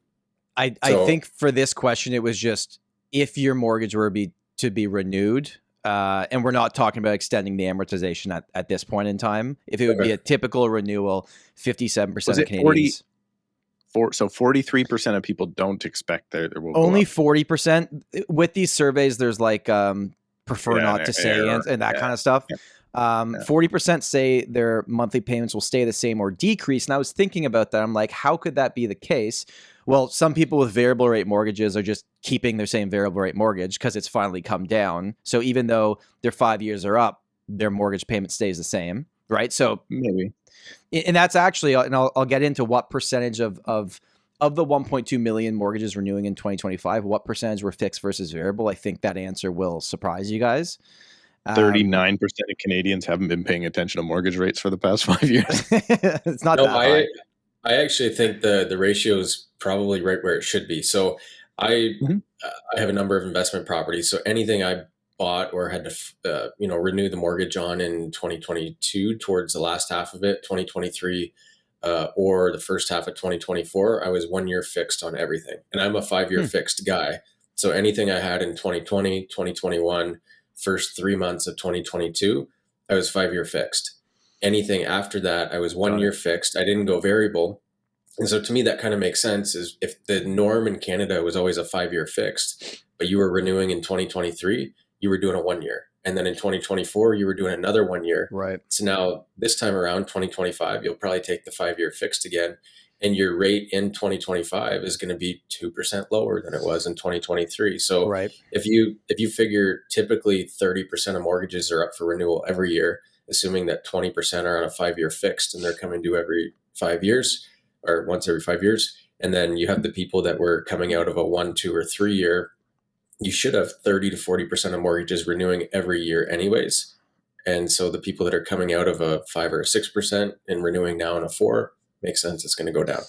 I think for this question, it was just if your mortgage were to be renewed, and we're not talking about extending the amortization at this point in time. If it would be a typical renewal, 57% of Canadians. So 43% of people don't expect there will only 40%. With these surveys, there's like prefer not to say and that kind of stuff. 40% say their monthly payments will stay the same or decrease. And I was thinking about that. I'm like, how could that be the case? Well, some people with variable rate mortgages are just keeping their same variable rate mortgage because it's finally come down. So even though their 5 years are up, their mortgage payment stays the same, right? So maybe, and that's actually, and I'll get into what percentage of the 1.2 million mortgages renewing in 2025, what percentage were fixed versus variable. I think that answer will surprise you guys. 39% of Canadians haven't been paying attention to mortgage rates for the past 5 years. It's not that high. I actually think the ratio is probably right where it should be. So I have a number of investment properties. So anything I bought or had to renew the mortgage on in 2022 towards the last half of it, 2023 or the first half of 2024, I was 1 year fixed on everything. And I'm a 5-year fixed guy. So anything I had in 2020, 2021, first 3 months of 2022, I was 5-year fixed. Anything after that, I was 1 year fixed. I didn't go variable. And so to me, that kind of makes sense. Is if the norm in Canada was always a 5-year fixed, but you were renewing in 2023, you were doing a 1 year. And then in 2024, you were doing another 1 year. Right. So now this time around, 2025, you'll probably take the 5-year fixed again. And your rate in 2025 is going to be 2% lower than it was in 2023. So Right. if you figure typically 30% of mortgages are up for renewal every year, assuming that 20% are on a 5-year fixed and they're coming due every 5 years or once every 5 years. And then you have the people that were coming out of a 1, 2, or 3 year, you should have 30 to 40% of mortgages renewing every year anyways. And so the people that are coming out of a 5 or 6% and renewing now in a 4, makes sense. It's going to go down.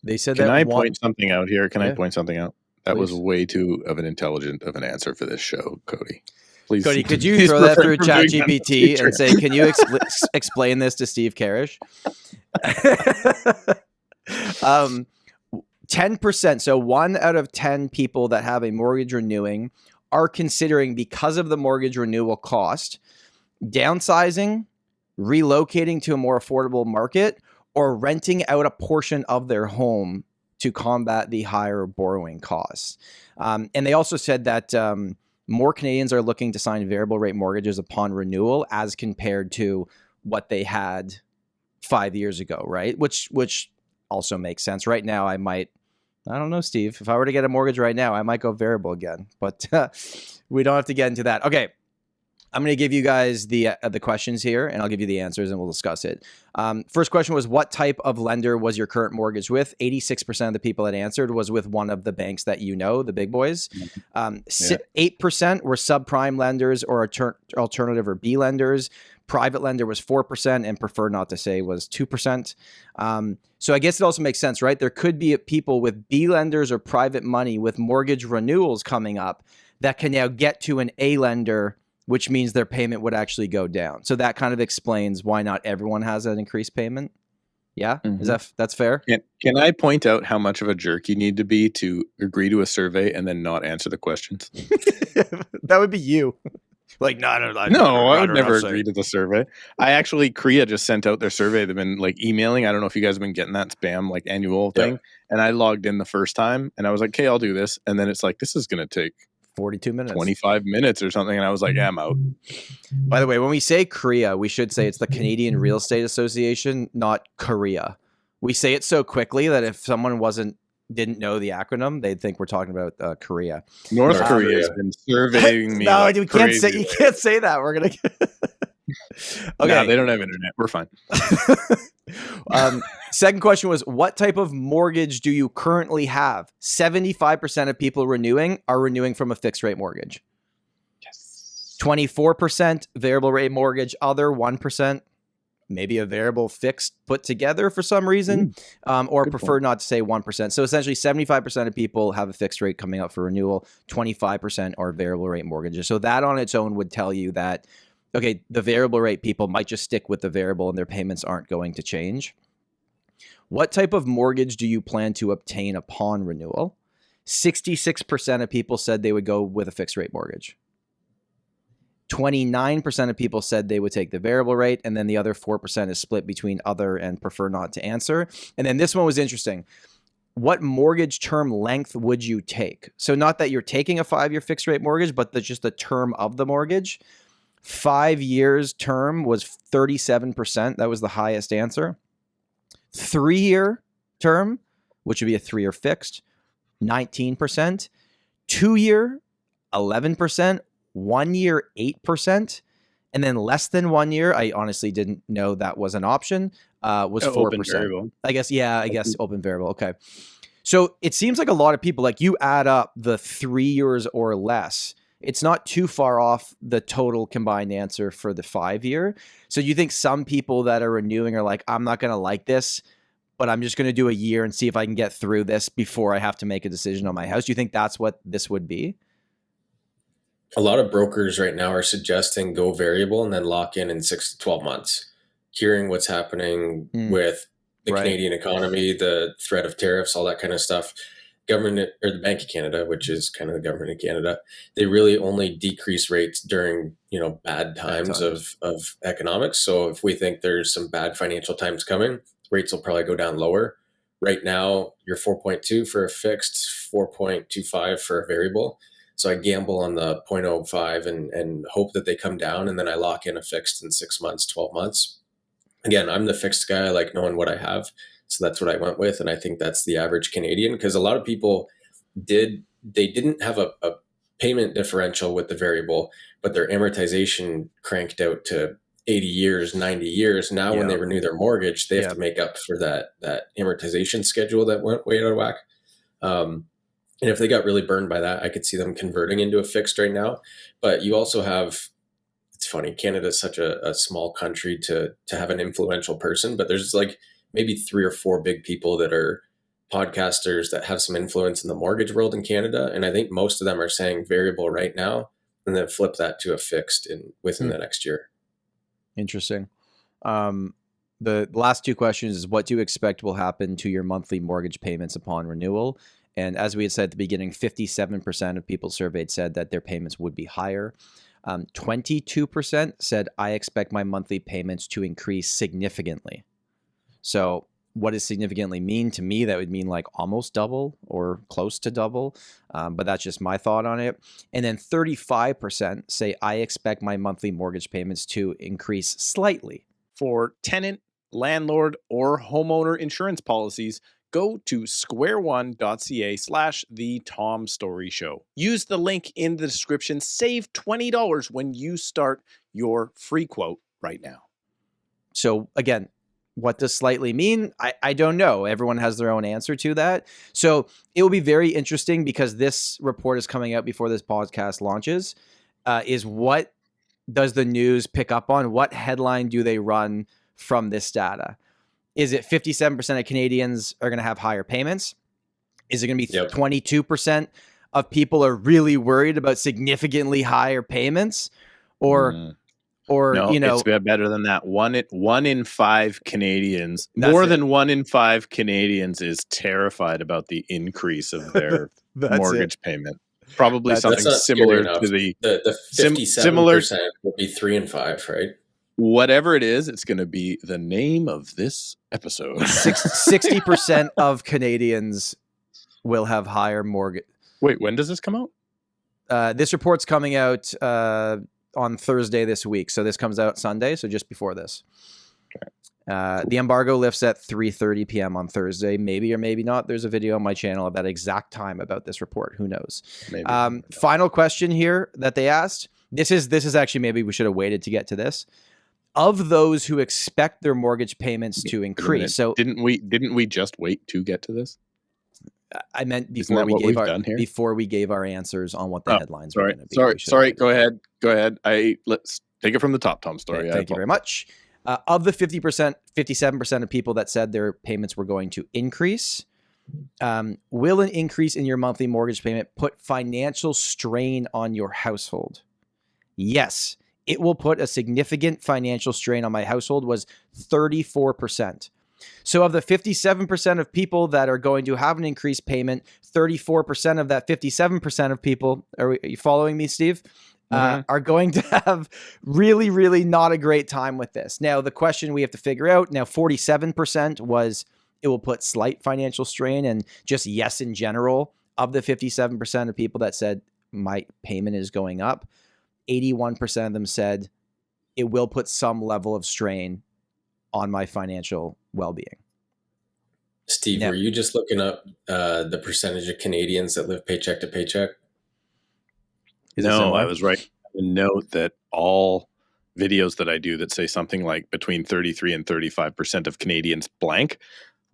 They said Can that I point something out here? Can Yeah. I point something out? That Please. was way too of an intelligent of an answer for this show, Cody. Please, Cody, could you please throw that through refrain from doing that in the ChatGPT future. and say, can you explain this to Steve Karrasch? 10%. So 1 out of 10 people that have a mortgage renewing are considering, because of the mortgage renewal cost, downsizing, relocating to a more affordable market, or renting out a portion of their home to combat the higher borrowing costs. And they also said that more Canadians are looking to sign variable rate mortgages upon renewal as compared to what they had 5 years ago, right? Which also makes sense. Right now, I don't know, Steve. If I were to get a mortgage right now, I might go variable again. But we don't have to get into that. Okay. I'm going to give you guys the questions here, and I'll give you the answers, and we'll discuss it. First question was, what type of lender was your current mortgage with? 86% of the people that answered was with one of the banks that you know, the big boys. 8% were subprime lenders or alternative or B lenders. Private lender was 4%, and prefer not to say was 2%. So I guess it also makes sense, right? There could be people with B lenders or private money with mortgage renewals coming up that can now get to an A lender, which means their payment would actually go down. So that kind of explains why not everyone has an increased payment. Yeah? Mm-hmm. That's fair? Can I point out how much of a jerk you need to be to agree to a survey and then not answer the questions? That would be you. Like, no, I would never agree to the survey. I actually, Korea just sent out their survey. They've been like emailing. I don't know if you guys have been getting that spam like annual thing. And I logged in the first time and I was like, okay, I'll do this. And then it's like, this is going to take 42 minutes, 25 minutes or something. And I was like, yeah, I'm out. By the way, when we say Korea, we should say it's the Canadian Real Estate Association, not Korea. We say it so quickly that if someone didn't know the acronym, they'd think we're talking about Korea. North Korea has been surveying me. No, you can't say that. We're gonna. Okay, no, they don't have internet. We're fine. Second question was, what type of mortgage do you currently have? 75% of people are renewing from a fixed rate mortgage. Yes. 24% variable rate mortgage, other 1%. Maybe a variable fixed put together for some reason, or prefer not to say 1%. So essentially 75% of people have a fixed rate coming up for renewal, 25% are variable rate mortgages. So that on its own would tell you that, okay, the variable rate people might just stick with the variable and their payments aren't going to change. What type of mortgage do you plan to obtain upon renewal? 66% of people said they would go with a fixed rate mortgage. 29% of people said they would take the variable rate, and then the other 4% is split between other and prefer not to answer. And then this one was interesting. What mortgage term length would you take? So not that you're taking a 5-year fixed rate mortgage, but just the term of the mortgage. 5 years term was 37%. That was the highest answer. 3-year term, which would be a 3-year fixed, 19%. 2-year, 11%. 1 year, 8%, and then less than 1 year, I honestly didn't know that was an option, was 4%. Open variable. I guess open variable. Okay. So it seems like a lot of people, like you add up the 3 years or less, it's not too far off the total combined answer for the 5-year. So you think some people that are renewing are like, I'm not going to like this, but I'm just going to do a year and see if I can get through this before I have to make a decision on my house. Do you think that's what this would be? A lot of brokers right now are suggesting go variable and then lock in 6 to 12 months. Hearing what's happening with the Canadian economy, the threat of tariffs, all that kind of stuff. Government, or the Bank of Canada, which is kind of the government of Canada, they really only decrease rates during, bad times of economics. So if we think there's some bad financial times coming, rates will probably go down lower. Right now, you're 4.2 for a fixed, 4.25 for a variable. So I gamble on the 0.05 and hope that they come down, and then I lock in a fixed in 6 months, 12 months. Again, I'm the fixed guy. I like knowing what I have. So that's what I went with. And I think that's the average Canadian, because a lot of people didn't have a payment differential with the variable, but their amortization cranked out to 80 years, 90 years. Now, when they renew their mortgage, they have to make up for that amortization schedule that went way out of whack. And if they got really burned by that, I could see them converting into a fixed right now. But you also have, it's funny, Canada is such a small country to have an influential person, but there's like maybe 3 or 4 big people that are podcasters that have some influence in the mortgage world in Canada. And I think most of them are saying variable right now, and then flip that to a fixed within the next year. Interesting. The last 2 questions is, what do you expect will happen to your monthly mortgage payments upon renewal? And as we had said at the beginning, 57% of people surveyed said that their payments would be higher. 22% said, I expect my monthly payments to increase significantly. So what does significantly mean? To me, that would mean like almost double or close to double. But that's just my thought on it. And then 35% say, I expect my monthly mortgage payments to increase slightly. For tenant, landlord, or homeowner insurance policies, go to squareone.ca/the Tom Storey Show. Use the link in the description. Save $20 when you start your free quote right now. So again, what does slightly mean? I don't know. Everyone has their own answer to that. So it will be very interesting, because this report is coming out before this podcast launches, is what does the news pick up on? What headline do they run from this data? Is it 57% of Canadians are going to have higher payments? Is it going to be 22% of people are really worried about significantly higher payments? Or no, you know, it's better than that. One in 5 Canadians, more than 1 in 5 Canadians is terrified about the increase of their mortgage payment. Probably something similar to the 57% would be 3 in 5, right? Whatever it is, it's going to be the name of this episode. 60% of Canadians will have higher mortgage. Wait, when does this come out? This report's coming out on Thursday this week. So this comes out Sunday, so just before this. Okay. Cool. The embargo lifts at 3:30 p.m. on Thursday. Maybe or maybe not. There's a video on my channel at that exact time about this report. Who knows? Maybe. Final question here that they asked. This is actually, maybe we should have waited to get to this. Of those who expect their mortgage payments to increase. So didn't we just wait to get to this? I meant before we gave our answers on what the headlines were going to be. Sorry. Go ahead. Let's take it from the top, Tom Storey. Thank you very much. Of the 57% of people that said their payments were going to increase, will an increase in your monthly mortgage payment put financial strain on your household? Yes. It will put a significant financial strain on my household, was 34%. So of the 57% of people that are going to have an increased payment, 34% of that 57% of people, are you following me, Steve? Are going to have really, really not a great time with this. Now, the question we have to figure out, now 47% was it will put slight financial strain, and just yes in general. Of the 57% of people that said my payment is going up, 81% of them said it will put some level of strain on my financial well-being. Steve, were you just looking up the percentage of Canadians that live paycheck to paycheck? No, I was right. Note that all videos that I do that say something like between 33 and 35% of Canadians blank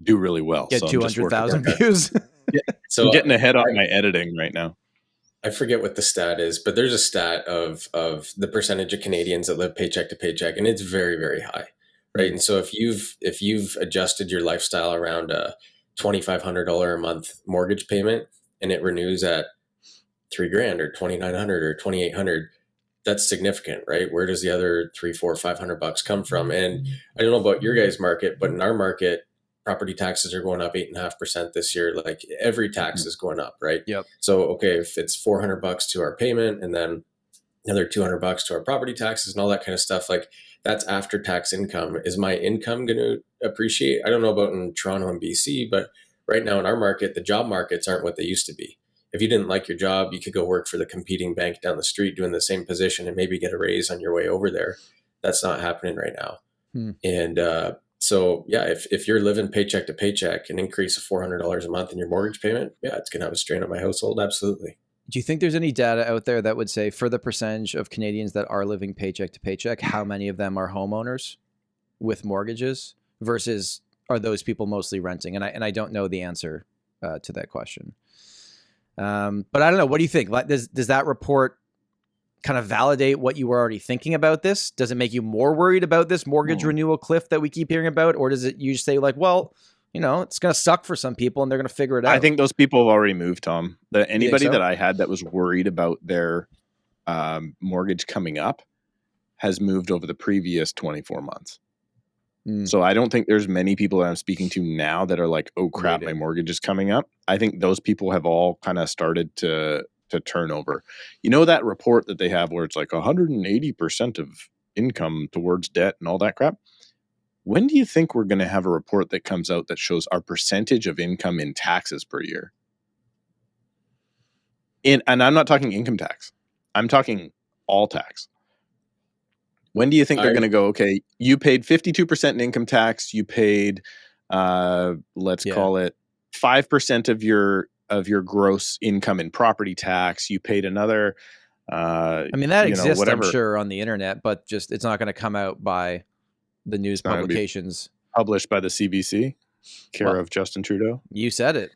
do really well. Get 200,000 views. So I'm getting ahead on my editing right now. I forget what the stat is, but there's a stat of the percentage of Canadians that live paycheck to paycheck, and it's very, very high, right? And so if you've adjusted your lifestyle around a $2,500 a month mortgage payment, and it renews at $3,000 or $2,900 or $2,800, that's significant, right? Where does the other $300, $400, $500 come from? And I don't know about your guys' market, but in our market, property taxes are going up 8.5% this year. Like every tax is going up, right? Yep. So, okay, if it's $400 to our payment, and then another $200 to our property taxes and all that kind of stuff. Like that's after tax income. Is my income going to appreciate? I don't know about in Toronto and BC, but right now in our market, the job markets aren't what they used to be. If you didn't like your job, you could go work for the competing bank down the street doing the same position and maybe get a raise on your way over there. That's not happening right now. And so, yeah, if you're living paycheck to paycheck, an increase of $400 a month in your mortgage payment, yeah, it's going to have a strain on my household. Absolutely. Do you think there's any data out there that would say for the percentage of Canadians that are living paycheck to paycheck, how many of them are homeowners with mortgages versus are those people mostly renting? And I don't know the answer to that question. But I don't know. What do you think? Does that report kind of validate what you were already thinking about this? Does it make you more worried about this mortgage renewal cliff that we keep hearing about? Or does it you just say like, well, it's going to suck for some people and they're going to figure it out? I think those people have already moved, Tom. Anybody that I had that was worried about their mortgage coming up has moved over the previous 24 months. So I don't think there's many people that I'm speaking to now that are like, oh crap, my mortgage is coming up. I think those people have all kind of started to turn over. That report that they have where it's like 180% of income towards debt and all that crap. When do you think we're going to have a report that comes out that shows our percentage of income in taxes per year? And I'm not talking income tax. I'm talking all tax. When do you think they're going to go, okay, you paid 52% in income tax, you paid, let's call it 5% of your gross income in property tax, you paid another, that exists, whatever. I'm sure, on the internet, but just it's not going to come out by the news publications. Published by the CBC, care of Justin Trudeau. You said it.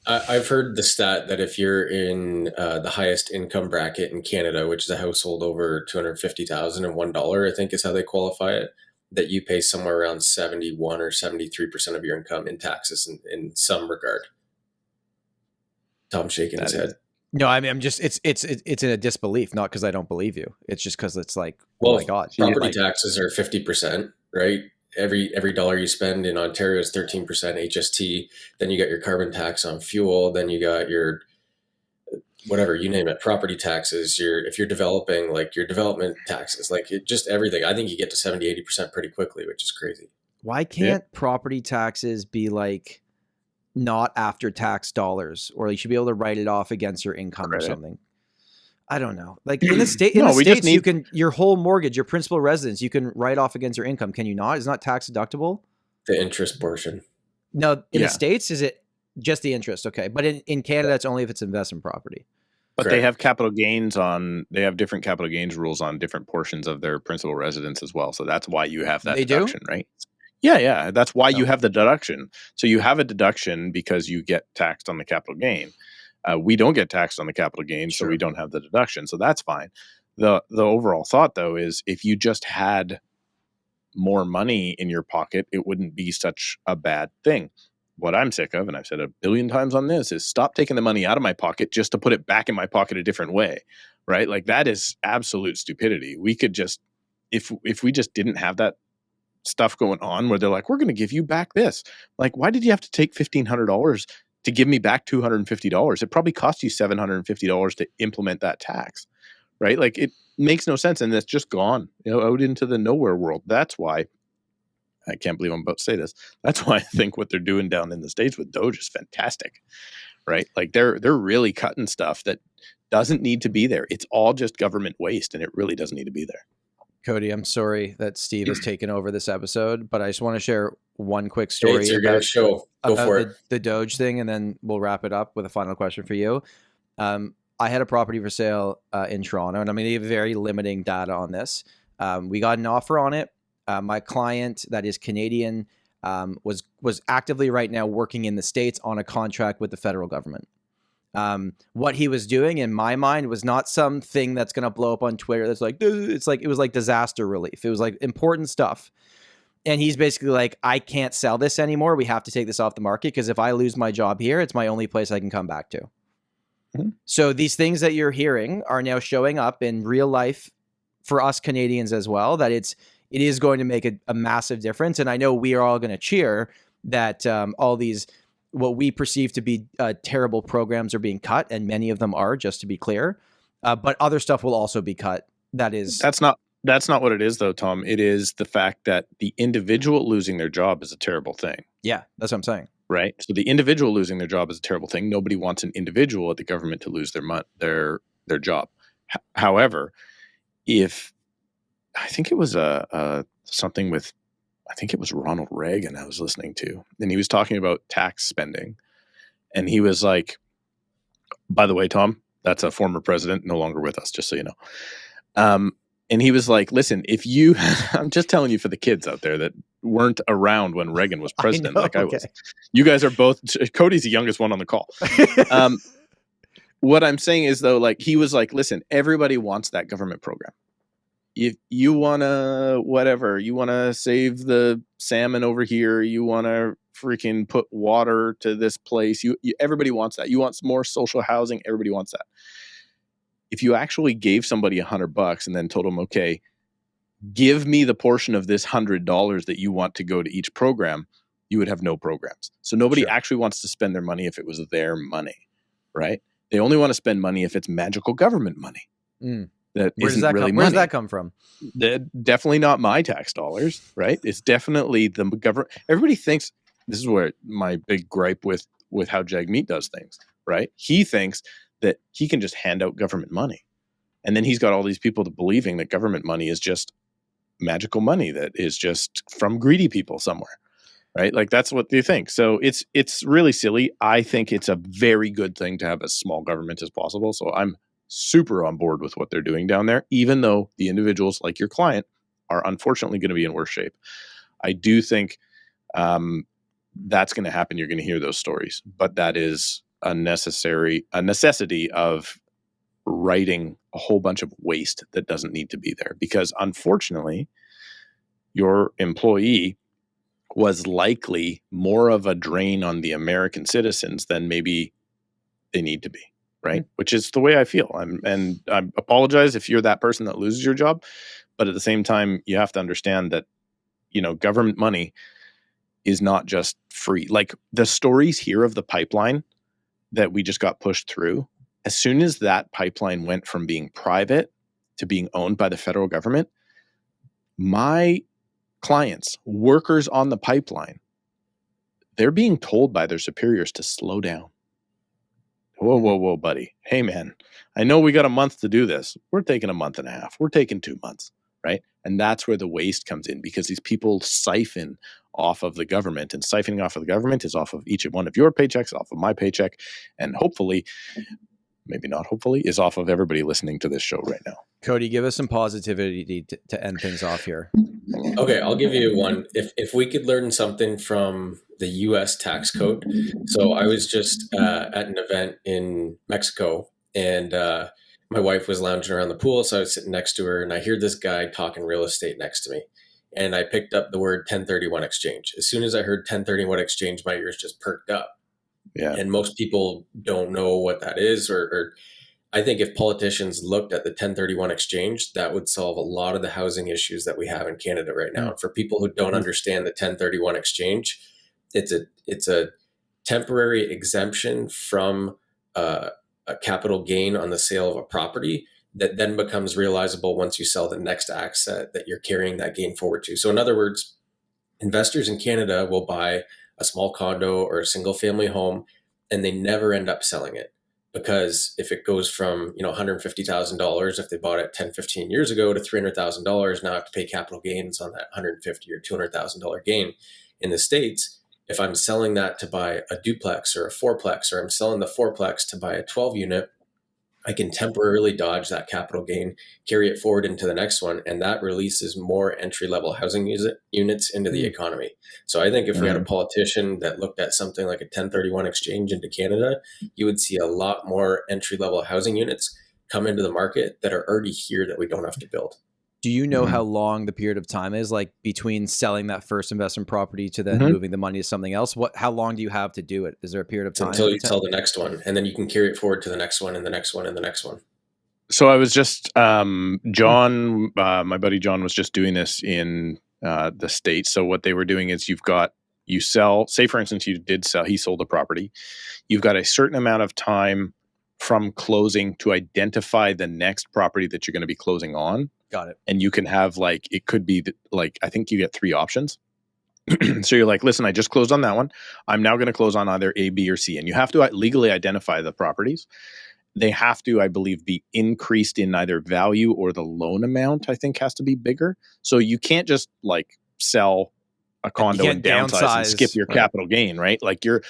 I've heard the stat that if you're in the highest income bracket in Canada, which is a household over $250,000 and $1, I think is how they qualify it, that you pay somewhere around 71 or 73% of your income in taxes in some regard. Tom's shaking his head. No, I mean, I'm just, it's in a disbelief, not because I don't believe you. It's just because it's like, oh my God. Property taxes are 50%, right? Every dollar you spend in Ontario is 13% HST. Then you got your carbon tax on fuel. Then you got your, whatever, you name it, property taxes. If you're developing, like your development taxes, like just everything. I think you get to 70, 80% pretty quickly, which is crazy. Why can't property taxes be like not after tax dollars, or you should be able to write it off against your income or something? I don't know. Like in the States, you can, your whole mortgage, your principal residence, you can write off against your income. Can you not? It's not tax deductible. The interest portion. No, in the States, is it just the interest? Okay. But in Canada, it's only if it's investment property. But they have capital gains they have different capital gains rules on different portions of their principal residence as well. So that's why you have that deduction, right? Yeah. That's why you have the deduction. So you have a deduction because you get taxed on the capital gain. We don't get taxed on the capital gain, so we don't have the deduction. So that's fine. The overall thought, though, is if you just had more money in your pocket, it wouldn't be such a bad thing. What I'm sick of, and I've said a billion times on this, is stop taking the money out of my pocket just to put it back in my pocket a different way, right? Like that is absolute stupidity. We could just, if we just didn't have that stuff going on where they're like, we're going to give you back this. Like, why did you have to take $1,500 to give me back $250? It probably cost you $750 to implement that tax, right? Like it makes no sense. And that's just gone, out into the nowhere world. That's why I can't believe I'm about to say this. That's why I think what they're doing down in the States with Doge is fantastic, right? Like they're really cutting stuff that doesn't need to be there. It's all just government waste, and it really doesn't need to be there. Cody, I'm sorry that Steve has taken over this episode, but I just want to share one quick story it's your about, show. Go about for it. The Doge thing, and then we'll wrap it up with a final question for you. I had a property for sale in Toronto, and I'm going to give very limiting data on this. We got an offer on it. My client, that is Canadian, was actively right now working in the States on a contract with the federal government. What he was doing in my mind was not something that's going to blow up on Twitter. That's like, it was like disaster relief. It was like important stuff. And he's basically like, I can't sell this anymore. We have to take this off the market because if I lose my job here, it's my only place I can come back to. Mm-hmm. So these things that you're hearing are now showing up in real life for us Canadians as well, that it is going to make a massive difference. And I know we are all going to cheer that all these, what we perceive to be terrible programs are being cut, and many of them are, just to be clear. But other stuff will also be cut. That's not what it is, though, Tom. It is the fact that the individual losing their job is a terrible thing. Yeah, that's what I'm saying. Right. So the individual losing their job is a terrible thing. Nobody wants an individual at the government to lose their job. However, if I think it was something with, I think it was Ronald Reagan I was listening to, and he was talking about tax spending, and he was like, by the way, Tom, that's a former president, no longer with us, just so you know. And he was like, listen, if you, I'm just telling you for the kids out there that weren't around when Reagan was president, I was. You guys are both, Cody's the youngest one on the call. What I'm saying is, though, like, he was like, listen, everybody wants that government program. If you want to, whatever, you want to save the salmon over here, you want to freaking put water to this place, everybody wants that. You want some more social housing, everybody wants that. If you actually gave somebody $100 and then told them, okay, give me the portion of this $100 that you want to go to each program, you would have no programs. So nobody actually wants to spend their money if it was their money, right? They only want to spend money if it's magical government money. That Where does that come from? Definitely not my tax dollars, right? It's definitely the government. Everybody thinks, this is where my big gripe with how Jagmeet does things, right? He thinks that he can just hand out government money. And then he's got all these people believing that government money is just magical money that is just from greedy people somewhere, right? Like, that's what they think. So it's really silly. I think it's a very good thing to have as small government as possible. So I'm super on board with what they're doing down there, even though the individuals like your client are unfortunately going to be in worse shape. I do think that's going to happen. You're going to hear those stories, but that is a necessity of writing a whole bunch of waste that doesn't need to be there, because unfortunately your employee was likely more of a drain on the American citizens than maybe they need to be, right? Which is the way I feel. I apologize if you're that person that loses your job, but at the same time, you have to understand that, government money is not just free. Like, the stories here of the pipeline that we just got pushed through, as soon as that pipeline went from being private to being owned by the federal government, my clients, workers on the pipeline, they're being told by their superiors to slow down. Whoa, buddy. Hey, man, I know we got a month to do this. We're taking a month and a half. We're taking 2 months, right? And that's where the waste comes in, because these people siphon off of the government, and siphoning off of the government is off of each one of your paychecks, off of my paycheck, and hopefully, maybe not hopefully, is off of everybody listening to this show right now. Cody, give us some positivity to end things off here. Okay, I'll give you one. If we could learn something from the U.S. tax code. So I was just at an event in Mexico, and my wife was lounging around the pool, so I was sitting next to her, and I hear this guy talking real estate next to me. And I picked up the word 1031 exchange. As soon as I heard 1031 exchange, my ears just perked up. Yeah. And most people don't know what that is, or I think if politicians looked at the 1031 exchange, that would solve a lot of the housing issues that we have in Canada right now. And for people who don't understand the 1031 exchange, it's a temporary exemption from a capital gain on the sale of a property that then becomes realizable once you sell the next asset that you're carrying that gain forward to. So in other words, investors in Canada will buy a small condo or a single family home, and they never end up selling it. Because if it goes from, $150,000, if they bought it 10, 15 years ago, to $300,000, now I have to pay capital gains on that $150,000 or $200,000 gain. In the States, if I'm selling that to buy a duplex or a fourplex, or I'm selling the fourplex to buy a 12 unit, I can temporarily dodge that capital gain, carry it forward into the next one, and that releases more entry-level housing units into the economy. So I think if we had a politician that looked at something like a 1031 exchange into Canada, you would see a lot more entry-level housing units come into the market that are already here that we don't have to build. Do you know how long the period of time is, like between selling that first investment property to then moving the money to something else? How long do you have to do it? Is there a period of time? Until you sell the next one, and then you can carry it forward to the next one and the next one and the next one. So I was just, John, my buddy John was just doing this in the States. So what they were doing is you sell, say for instance, he sold a property. You've got a certain amount of time from closing to identify the next property that you're going to be closing on. Got it. And you can have like, it could be like, I think you get 3 options. So you're like, listen, I just closed on that one. I'm now going to close on either A, B, or C. And you have to legally identify the properties. They have to, I believe, be increased in either value or the loan amount, I think, has to be bigger. So you can't just like sell a condo and downsize and skip your capital gain, right? Like you're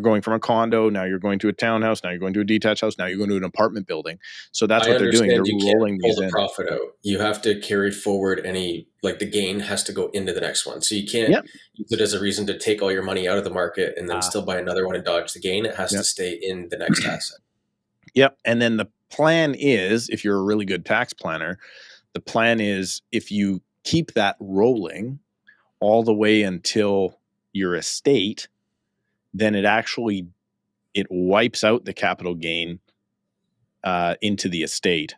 going from a condo, now you're going to a townhouse, now you're going to a detached house, now you're going to an apartment building. So that's what they're doing. They're rolling these in. Profit out. You have to carry forward like the gain has to go into the next one. So you can't use it as a reason to take all your money out of the market and then still buy another one and dodge the gain. It has to stay in the next asset. Yep. And then the plan is, if you're a really good tax planner, the plan is if you keep that rolling all the way until your estate, then it wipes out the capital gain into the estate.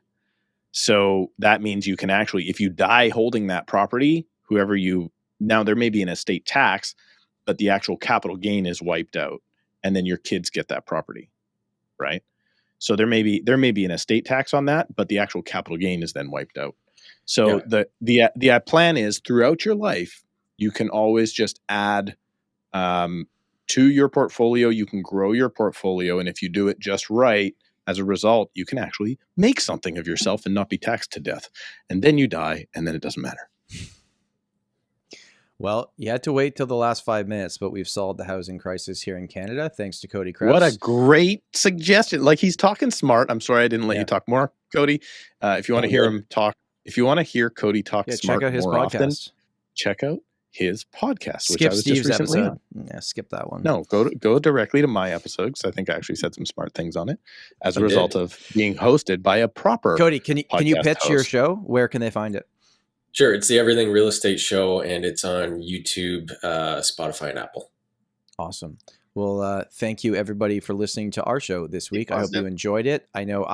So that means you can actually, if you die holding that property, now there may be an estate tax, but the actual capital gain is wiped out, and then your kids get that property, right? So there may be an estate tax on that, but the actual capital gain is then wiped out. So the plan is throughout your life, you can always just add to your portfolio. You can grow your portfolio. And if you do it just right, as a result, you can actually make something of yourself and not be taxed to death. And then you die, and then it doesn't matter. Well, you had to wait till the last 5 minutes, but we've solved the housing crisis here in Canada, thanks to Cody Kraus. What a great suggestion. Like, he's talking smart. I'm sorry I didn't let you talk more, Cody. If you want to hear him talk, if you want to hear Cody talk smart check out his more podcast. Often, check out his podcast, Skip which I was Steve's just recently episode. on. Yeah, skip that one. No, go directly to my episode, because I think I actually said some smart things on it as a result of being hosted by a proper Cody, can you pitch host. your show? Where can they find it? Sure. It's the Everything Real Estate Show, and it's on YouTube, Spotify, and Apple. Awesome. Well, thank you everybody for listening to our show this week. I hope you enjoyed it. I know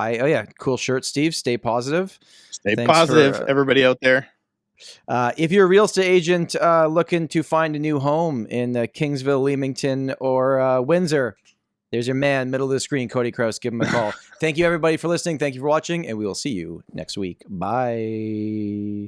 cool shirt, Steve. Stay positive. Thanks positive, everybody out there. If you're a real estate agent looking to find a new home in Kingsville, Leamington, or Windsor, there's your man, middle of the screen, Cody Kraus. Give him a call. Thank you everybody for listening. Thank you for watching, and we will see you next week. Bye.